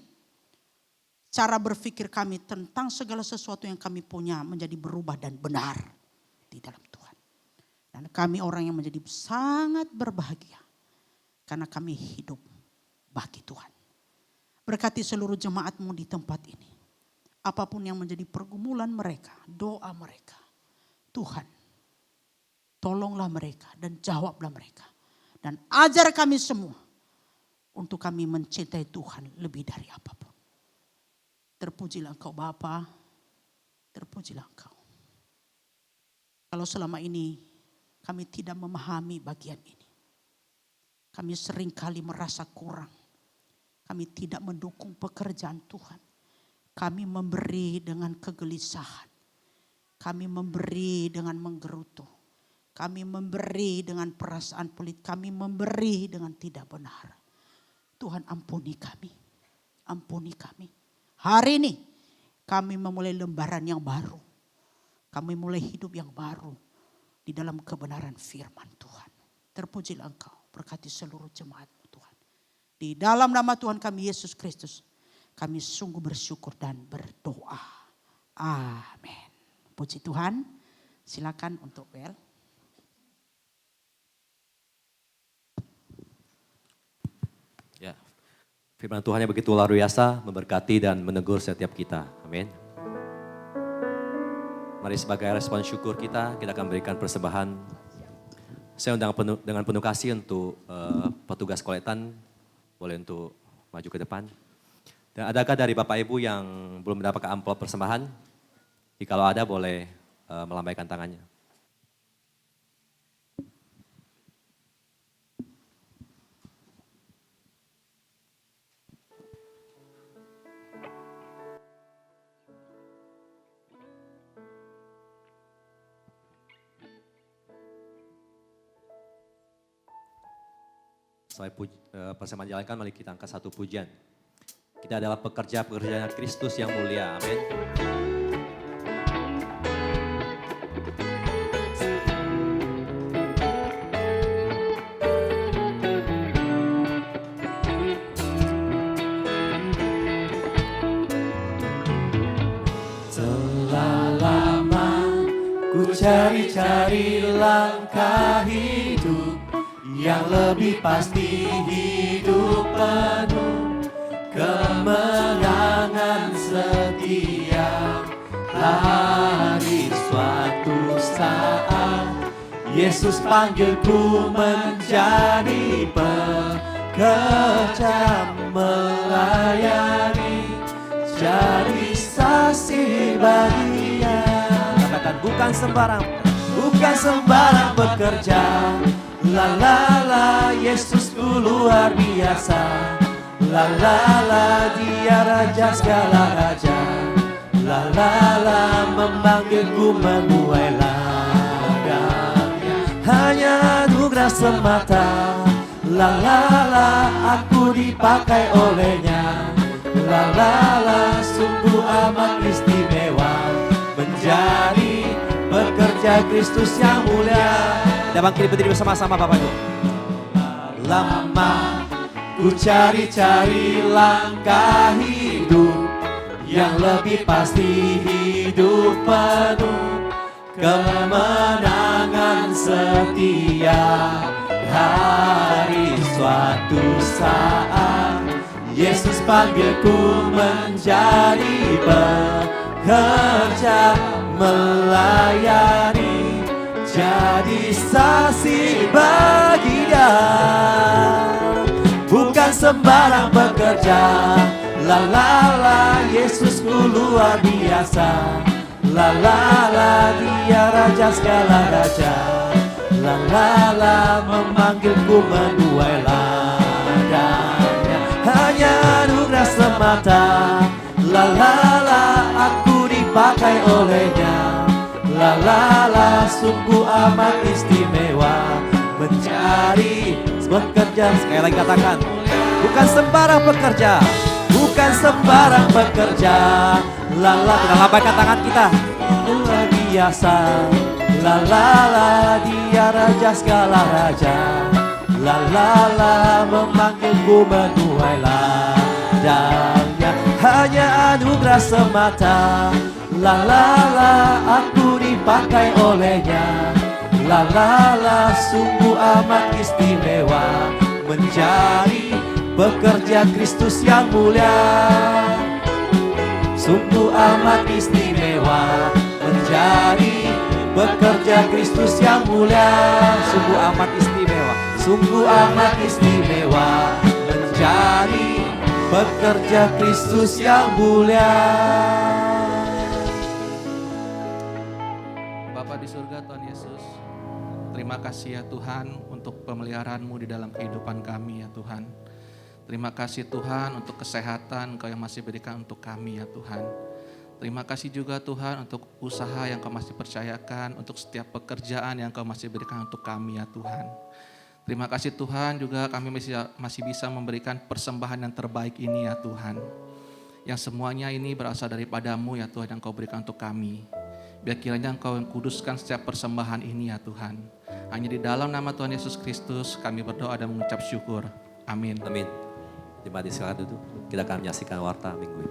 cara berpikir kami tentang segala sesuatu yang kami punya menjadi berubah dan benar di dalam Tuhan. Dan kami orang yang menjadi sangat berbahagia karena kami hidup bagi Tuhan. Berkati seluruh jemaat-Mu di tempat ini. Apapun yang menjadi pergumulan mereka, doa mereka. Tuhan, tolonglah mereka dan jawablah mereka. Dan ajar kami semua untuk kami mencintai Tuhan lebih dari apapun. Terpujilah Engkau Bapa, terpujilah Engkau. Kalau selama ini kami tidak memahami bagian ini. Kami seringkali merasa kurang. Kami tidak mendukung pekerjaan Tuhan. Kami memberi dengan kegelisahan. Kami memberi dengan menggerutu. Kami memberi dengan perasaan pelit. Kami memberi dengan tidak benar. Tuhan ampuni kami. Ampuni kami. Hari ini kami memulai lembaran yang baru. Kami mulai hidup yang baru di dalam kebenaran firman Tuhan. Terpujilah Engkau, berkati seluruh jemaat-Mu Tuhan. Di dalam nama Tuhan kami Yesus Kristus, kami sungguh bersyukur dan berdoa. Amin. Puji Tuhan. Silakan untuk bel. Ya, firman Tuhan yang begitu luar biasa memberkati dan menegur setiap kita. Amin. Mari sebagai respon syukur kita akan berikan persembahan. Saya undang dengan penuh kasih untuk petugas koletan, boleh untuk maju ke depan. Dan adakah dari Bapak Ibu yang belum mendapatkan amplop persembahan? Jikalau ada boleh melambaikan tangannya. Setelah persembahan dijalankan, mari kita angkat satu pujian. Kita adalah pekerja-pekerjaan Kristus yang mulia. Amin. Telah lama ku cari-cari langkah hidup yang lebih pasti, hidup penuh kemenangan setiap hari. Suatu saat Yesus panggilku menjadi pekerja melayani, jadi saksi baginya. Katakan bukan sembarang bekerja. La la la, Yesusku luar biasa. La la la, Dia raja segala raja. La la la, memanggilku menuai ladangnya. Hanya anugerah semata. La la la, aku dipakai olehnya. La la la, sungguh amat istimewa menjadi pekerja Kristus yang mulia. Kita bangkit berdiri bersama-sama Bapak Ibu. Lama ku cari-cari langkah hidup yang lebih pasti, hidup penuh kemenangan setiap hari. Suatu saat Yesus panggilku menjadi kerja melayani, jadi saksi bagi Dia. Bukan sembarang bekerja, la la la, Yesusku luar biasa. La la la, Dia raja segala raja. La la la, memanggilku menuai ladangnya. Hanya anugerah semata. La la la, aku dipakai olehnya. La la la, sungguh amat istimewa. Mencari bekerja, sekali lagi katakan, bukan sembarang bekerja, bukan sembarang bekerja. La la, kita lambaikan tangan kita. Luar biasa. La la la, Dia raja segala raja. La la la, memanggilku menuai ladangnya. Hanya anugerah semata. La la la, aku dipakai olehnya. La la la, sungguh amat istimewa. Mencari pekerja Kristus yang mulia. Sungguh amat istimewa. Mencari pekerja Kristus yang mulia. Sungguh amat istimewa. Sungguh amat istimewa. Mencari pekerja Kristus yang mulia. Bapa di surga, Tuhan Yesus, terima kasih ya Tuhan untuk pemeliharaan-Mu di dalam kehidupan kami ya Tuhan. Terima kasih Tuhan untuk kesehatan Kau yang masih berikan untuk kami ya Tuhan. Terima kasih juga Tuhan untuk usaha yang Kau masih percayakan, untuk setiap pekerjaan yang Kau masih berikan untuk kami ya Tuhan. Terima kasih Tuhan juga kami masih bisa memberikan persembahan yang terbaik ini ya Tuhan. Yang semuanya ini berasal daripada-Mu ya Tuhan yang Kau berikan untuk kami. Biar kiranya Engkau yang kuduskan setiap persembahan ini ya Tuhan. Hanya di dalam nama Tuhan Yesus Kristus kami berdoa dan mengucap syukur. Amin. Amin. Terima kasih, silakan duduk. Kita akan menyaksikan warta minggu ini.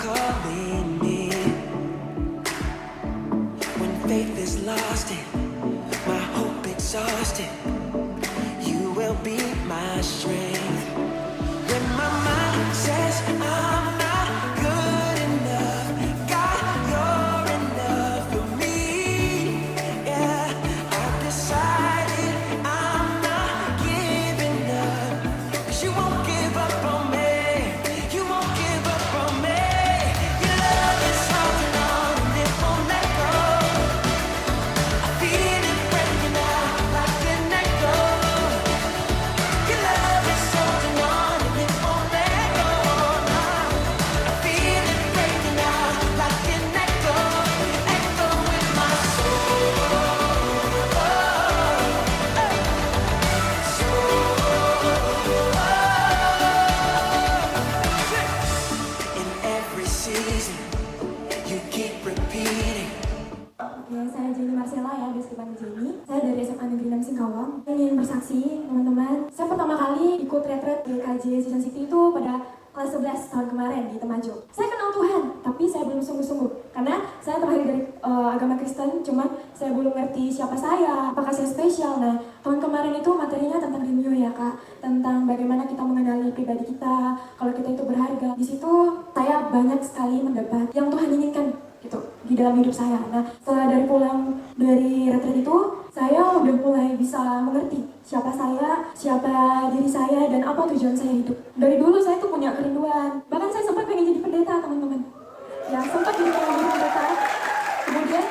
Calling me when faith is lost and my hope exhausted. You will be my strength when my mind says I'm not good enough. God, you're enough for me. Yeah, I've decided I'm not giving up, 'cause you won't give up on me. You won't give up on me. Saya Jenny Marcella ya, Deskipan Jenny. Saya dari SMA Negeri 6 Singkawang. Ingin bersaksi, teman-teman. Saya pertama kali ikut retret GKJ Season City itu pada kelas 11 tahun kemarin di Temajo. Saya kenal Tuhan, tapi saya belum sungguh-sungguh. Karena saya terlahir dari agama Kristen, cuman saya belum ngerti siapa saya, apakah saya spesial. Nah, tahun kemarin itu materinya tentang renew ya Kak. Tentang bagaimana kita mengenali pribadi kita, kalau kita itu berharga. Di situ saya banyak sekali mendapat yang Tuhan inginkan gitu di dalam hidup saya. Nah, setelah pulang dari retret itu, saya udah mulai bisa mengerti siapa saya, siapa diri saya, dan apa tujuan saya hidup. Dari dulu saya tuh punya kerinduan. Bahkan saya sempat pengen jadi pendeta, teman-teman. Ya, sempat jadi pendeta. Kemudian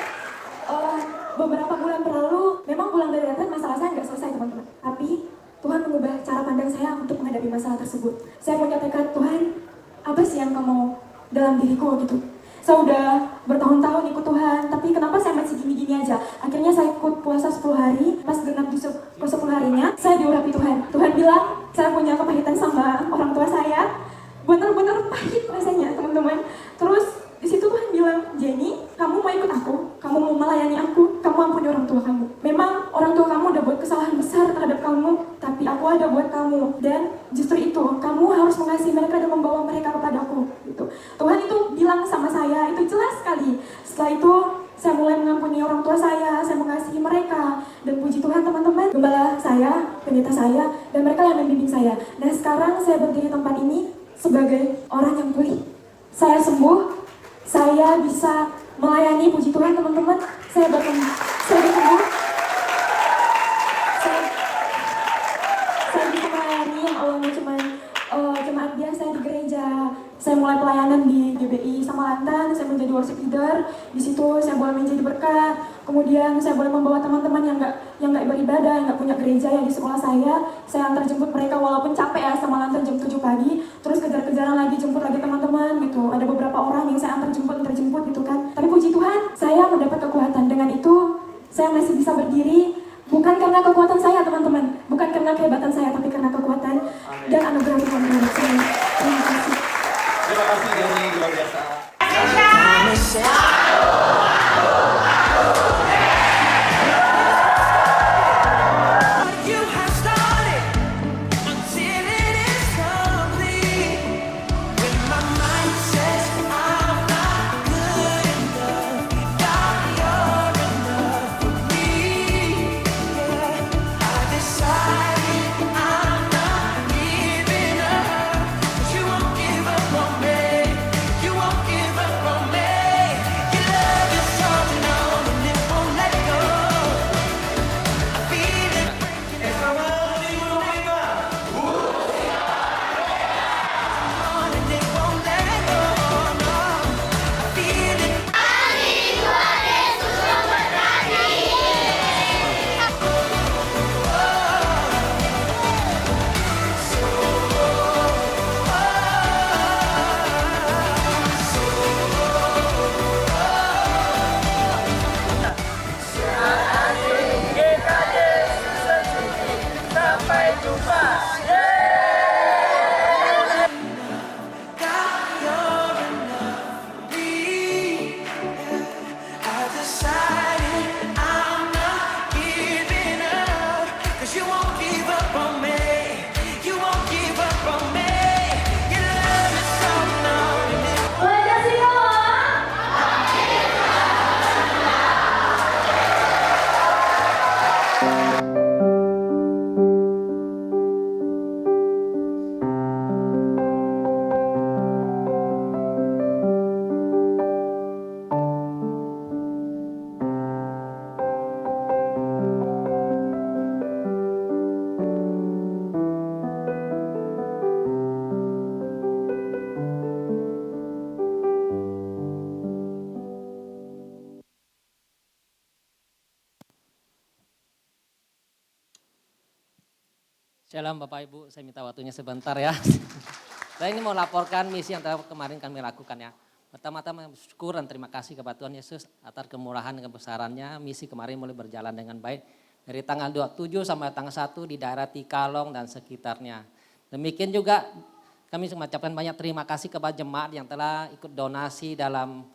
beberapa bulan berlalu, memang pulang dari retret masalah saya nggak selesai, teman-teman. Tapi Tuhan mengubah cara pandang saya untuk menghadapi masalah tersebut. Saya punya tekad, Tuhan, apa sih yang Kau mau dalam diriku gitu. Saya udah bertahun-tahun ikut Tuhan, tapi kenapa saya masih gini-gini aja? Akhirnya saya ikut puasa 10 hari, pas genap di 10 harinya, saya diurapi Tuhan. Tuhan bilang, saya punya kepahitan sama orang tua saya, bener-bener pahit rasanya teman-teman. Terus di situ Tuhan bilang, Jenny, kamu mau ikut aku, kamu mau melayani aku, kamu ampuni orang tua kamu. Memang orang tua kamu udah buat kesalahan besar terhadap kamu, tapi aku ada buat kamu. Dan justru itu, kamu harus mengasihi mereka dan membawa mereka kepadaku. Gitu. Tuhan itu bilang sama saya, itu jelas sekali. Setelah itu, saya mulai mengampuni orang tua saya mengasihi mereka. Dan puji Tuhan teman-teman, gembala saya, pendeta saya, dan mereka yang membimbing saya. Dan sekarang saya berdiri di tempat ini sebagai orang yang pulih. Saya sembuh, saya bisa melayani, puji Tuhan teman-teman. Saya bertemu, saya bertemu, saya bisa melayani yang awalnya cuma jemaat biasa di gereja. Saya mulai pelayanan di GBI Samalantan, saya menjadi worship leader. Di situ saya boleh menjadi berkat. Kemudian saya boleh membawa teman-teman yang nggak beribadah, yang nggak punya gereja yang di sekolah saya. Saya antar jemput mereka walaupun capek ya, Samalantan jam 7 pagi. Terus kejar-kejaran lagi, jemput lagi teman-teman gitu. Ada beberapa orang yang saya antar jemput gitu kan. Tapi puji Tuhan, saya mendapat kekuatan. Dengan itu, saya masih bisa berdiri. Bukan karena kekuatan saya teman-teman, bukan karena kehebatan saya, tapi karena kekuatan dan anugerah Tuhan terhadap saya. Terima kasih. Terima kasih Jenny, luar biasa. What you have started until it is complete. When my mind says I'm not good enough, God, you're enough for me. Yeah, I decided I'm not giving up. 'Cause you won't give up on me. You won't give up on me. Your love is strong enough and it won't let go. I feel it breaking down and it won't let go. And it won't let go. No, I feel it. God, you're enough for me. I decided I'm not giving up. 'Cause you won't give up on me. You won't give up on me. Your love is strong enough and it Shalom Bapak Ibu, saya minta waktunya sebentar ya. Saya ini mau laporkan misi yang telah kemarin kami lakukan ya. Pertama-tama syukur dan terima kasih kepada Tuhan Yesus atas kemurahan dan kebesarannya. Misi kemarin mulai berjalan dengan baik. Dari tanggal 27 sampai tanggal 1 di daerah Tikalong dan sekitarnya. Demikian juga kami mengucapkan banyak terima kasih kepada jemaat yang telah ikut donasi dalam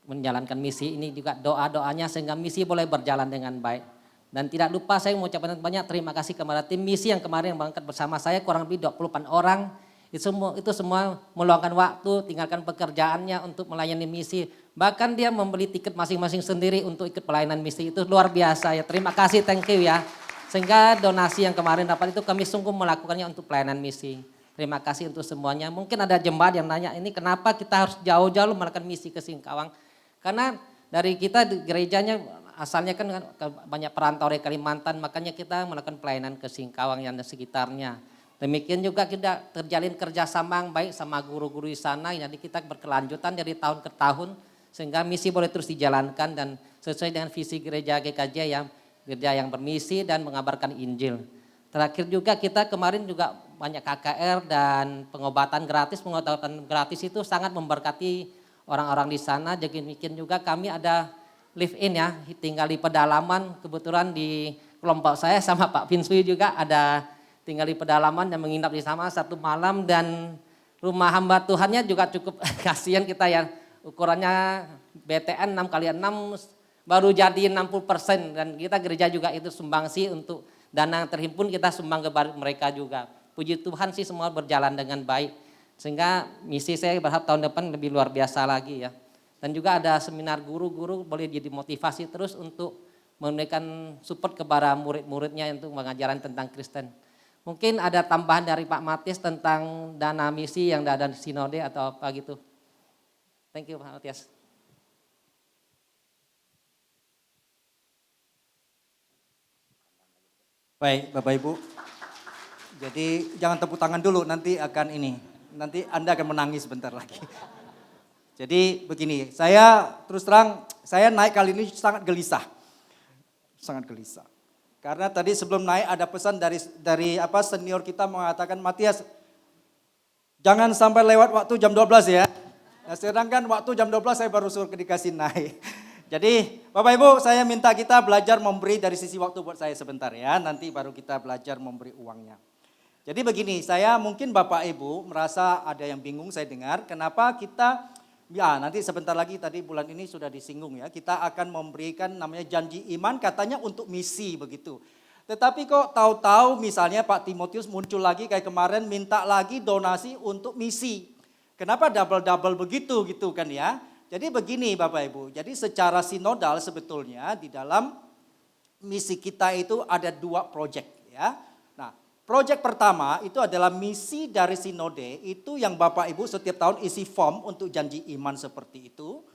menjalankan misi ini. Juga doa-doanya sehingga misi boleh berjalan dengan baik. Dan tidak lupa saya mengucapkan banyak terima kasih kepada tim misi yang kemarin berangkat bersama saya kurang lebih 28 orang. Itu semua meluangkan waktu, tinggalkan pekerjaannya untuk melayani misi. Bahkan dia membeli tiket masing-masing sendiri untuk ikut pelayanan misi. Itu luar biasa ya. Terima kasih, thank you ya. Sehingga donasi yang kemarin dapat itu kami sungguh melakukannya untuk pelayanan misi. Terima kasih untuk semuanya. Mungkin ada jemaat yang nanya ini kenapa kita harus jauh-jauh melakukan misi ke Singkawang. Karena dari kita di gerejanya asalnya kan banyak perantau dari Kalimantan, makanya kita melakukan pelayanan ke Singkawang dan sekitarnya. Demikian juga kita terjalin kerjasama yang baik sama guru-guru di sana, jadi kita berkelanjutan dari tahun ke tahun sehingga misi boleh terus dijalankan dan sesuai dengan visi gereja GKJ yang gereja yang bermisi dan mengabarkan Injil. Terakhir juga kita kemarin juga banyak KKR dan pengobatan gratis itu sangat memberkati orang-orang di sana. Demikian juga kami ada live in ya, tinggal di pedalaman. Kebetulan di kelompok saya sama Pak Pinsui juga ada tinggal di pedalaman dan menginap di sana satu malam dan rumah hamba Tuhannya juga cukup kasihan kita ya. Ukurannya BTN 6 kali 6 baru jadi 60%. Dan kita gereja juga itu sumbangsi untuk dana yang terhimpun kita sumbang ke mereka juga. Puji Tuhan sih semua berjalan dengan baik. Sehingga misi saya berharap tahun depan lebih luar biasa lagi ya. Dan juga ada seminar guru-guru boleh jadi motivasi terus untuk memberikan support kepada murid-muridnya untuk mengajaran tentang Kristen. Mungkin ada tambahan dari Pak Matias tentang dana misi yang ada di sinode atau apa gitu. Thank you Pak Matias. Baik Bapak Ibu, jadi jangan tepuk tangan dulu, nanti akan ini, nanti Anda akan menangis sebentar lagi. Jadi begini, saya terus terang, saya naik kali ini sangat gelisah. Sangat gelisah. Karena tadi sebelum naik ada pesan dari senior kita mengatakan, Matias, jangan sampai lewat waktu jam 12 ya. Nah, sedangkan waktu jam 12 saya baru suruh dikasih naik. Jadi Bapak Ibu saya minta kita belajar memberi dari sisi waktu buat saya sebentar ya. Nanti baru kita belajar memberi uangnya. Jadi begini, saya mungkin Bapak Ibu merasa ada yang bingung saya dengar. Kenapa kita, ya nanti sebentar lagi tadi bulan ini sudah disinggung ya. Kita akan memberikan namanya janji iman katanya untuk misi begitu. Tetapi kok tahu-tahu misalnya Pak Timotius muncul lagi kayak kemarin minta lagi donasi untuk misi. Kenapa double-double begitu gitu kan ya. Jadi begini Bapak Ibu, jadi secara sinodal sebetulnya di dalam misi kita itu ada 2 proyek ya. Nah proyek pertama itu adalah misi dari sinode itu yang Bapak Ibu setiap tahun isi form untuk janji iman seperti itu.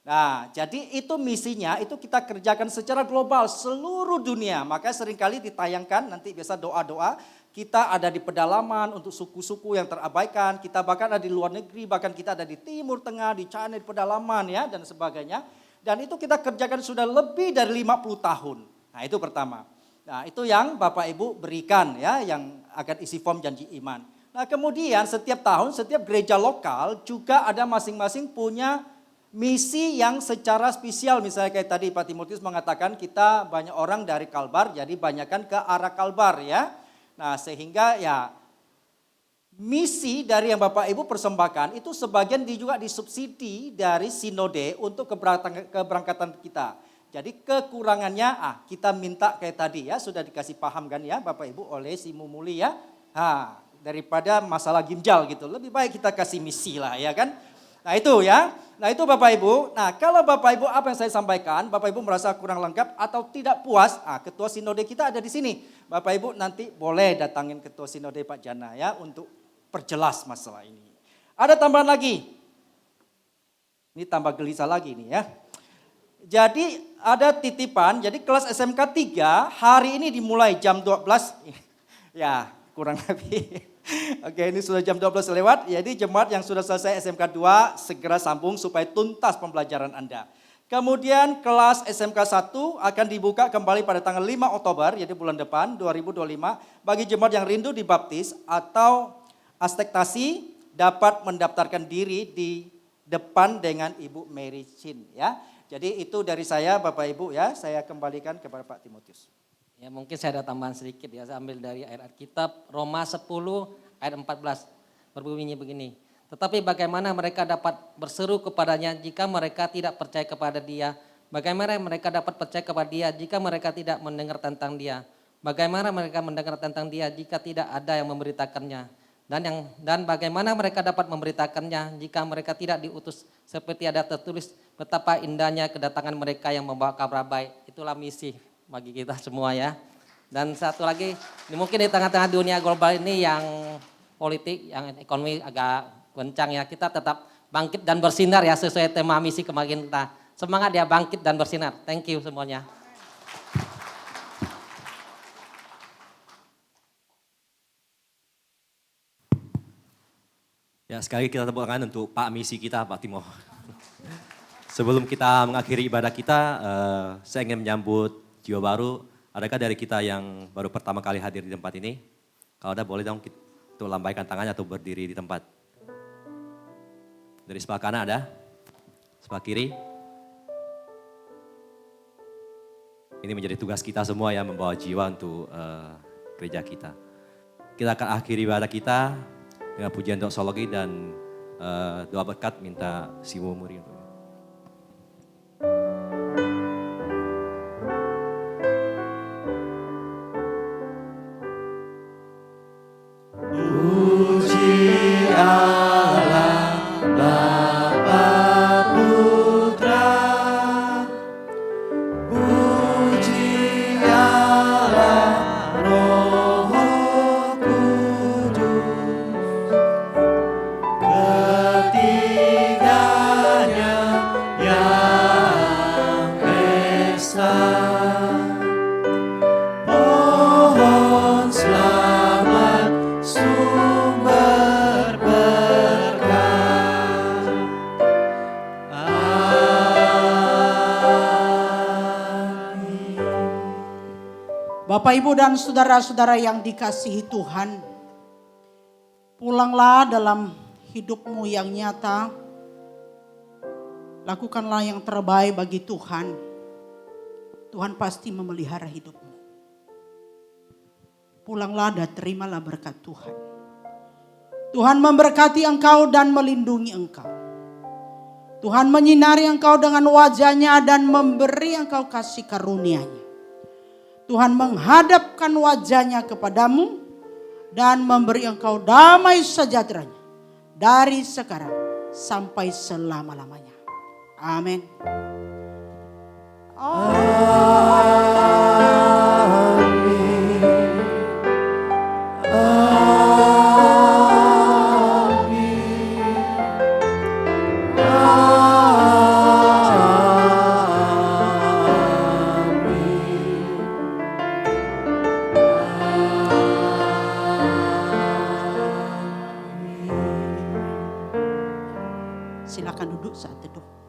Nah jadi itu misinya itu kita kerjakan secara global seluruh dunia. Makanya seringkali ditayangkan nanti biasa doa-doa. Kita ada di pedalaman untuk suku-suku yang terabaikan, kita bahkan ada di luar negeri, bahkan kita ada di timur tengah, di China, di pedalaman ya dan sebagainya. Dan itu kita kerjakan sudah lebih dari 50 tahun. Nah itu pertama. Nah itu yang Bapak Ibu berikan ya, yang akan isi form janji iman. Nah kemudian setiap tahun, setiap gereja lokal juga ada masing-masing punya misi yang secara spesial. Misalnya kayak tadi Pak Timotius mengatakan kita banyak orang dari Kalbar, jadi banyakkan ke arah Kalbar ya. Nah sehingga ya misi dari yang Bapak Ibu persembahkan itu sebagian juga disubsidi dari sinode untuk keberangkatan kita. Jadi kekurangannya kita minta kayak tadi ya sudah dikasih paham kan ya Bapak Ibu oleh si Mumuli ya. Daripada masalah ginjal gitu lebih baik kita kasih misi lah ya kan. Nah itu ya, nah itu Bapak Ibu. Nah kalau Bapak Ibu apa yang saya sampaikan, Bapak Ibu merasa kurang lengkap atau tidak puas, ketua sinode kita ada di sini. Bapak Ibu nanti boleh datangin ketua sinode Pak Jana ya untuk perjelas masalah ini. Ada tambahan lagi, ini tambah gelisah lagi nih ya. Jadi ada titipan, jadi kelas SMK 3 hari ini dimulai jam 12, ya kurang lebih. Oke ini sudah jam 12 lewat, jadi jemaat yang sudah selesai SMK 2 segera sambung supaya tuntas pembelajaran Anda. Kemudian kelas SMK 1 akan dibuka kembali pada tanggal 5 Oktober, jadi bulan depan 2025. Bagi jemaat yang rindu dibaptis atau aspektasi dapat mendaftarkan diri di depan dengan Ibu Mary Chin ya. Jadi itu dari saya Bapak Ibu ya, saya kembalikan kepada Pak Timotius. Ya mungkin saya ada tambahan sedikit ya, saya ambil dari ayat kitab Roma 10 ayat 14. Berbunyi begini, tetapi bagaimana mereka dapat berseru kepadanya jika mereka tidak percaya kepada dia? Bagaimana mereka dapat percaya kepada dia jika mereka tidak mendengar tentang dia? Bagaimana mereka mendengar tentang dia jika tidak ada yang memberitakannya? Dan bagaimana mereka dapat memberitakannya jika mereka tidak diutus? Seperti ada tertulis, betapa indahnya kedatangan mereka yang membawa kabar baik. Itulah misi bagi kita semua ya. Dan satu lagi, mungkin di tengah-tengah dunia global ini yang politik, yang ekonomi agak goncang ya, kita tetap bangkit dan bersinar ya sesuai tema misi kemarin kita. Semangat ya bangkit dan bersinar. Thank you semuanya. Ya sekali kita tepuk tangan untuk Pak Misi kita Pak Timo. Sebelum kita mengakhiri ibadah kita, saya ingin menyambut jiwa baru. Adakah dari kita yang baru pertama kali hadir di tempat ini? Kalau ada boleh dong kita lambaikan tangannya atau berdiri di tempat. Dari sebelah kanan ada? Sebelah kiri? Ini menjadi tugas kita semua ya membawa jiwa untuk gereja kita. Kita akan akhiri ibadah kita dengan pujian doksologi dan doa berkat minta Simo Muri untuk Bapak, Ibu, dan saudara-saudara yang dikasihi Tuhan, pulanglah dalam hidupmu yang nyata, lakukanlah yang terbaik bagi Tuhan. Tuhan pasti memelihara hidupmu. Pulanglah dan terimalah berkat Tuhan. Tuhan memberkati engkau dan melindungi engkau. Tuhan menyinari engkau dengan wajahnya dan memberi engkau kasih karunia-Nya. Tuhan menghadapkan wajahnya kepadamu dan memberi engkau damai sejahtera-Nya dari sekarang sampai selama-lamanya. Amin. Silakan duduk saat teduh.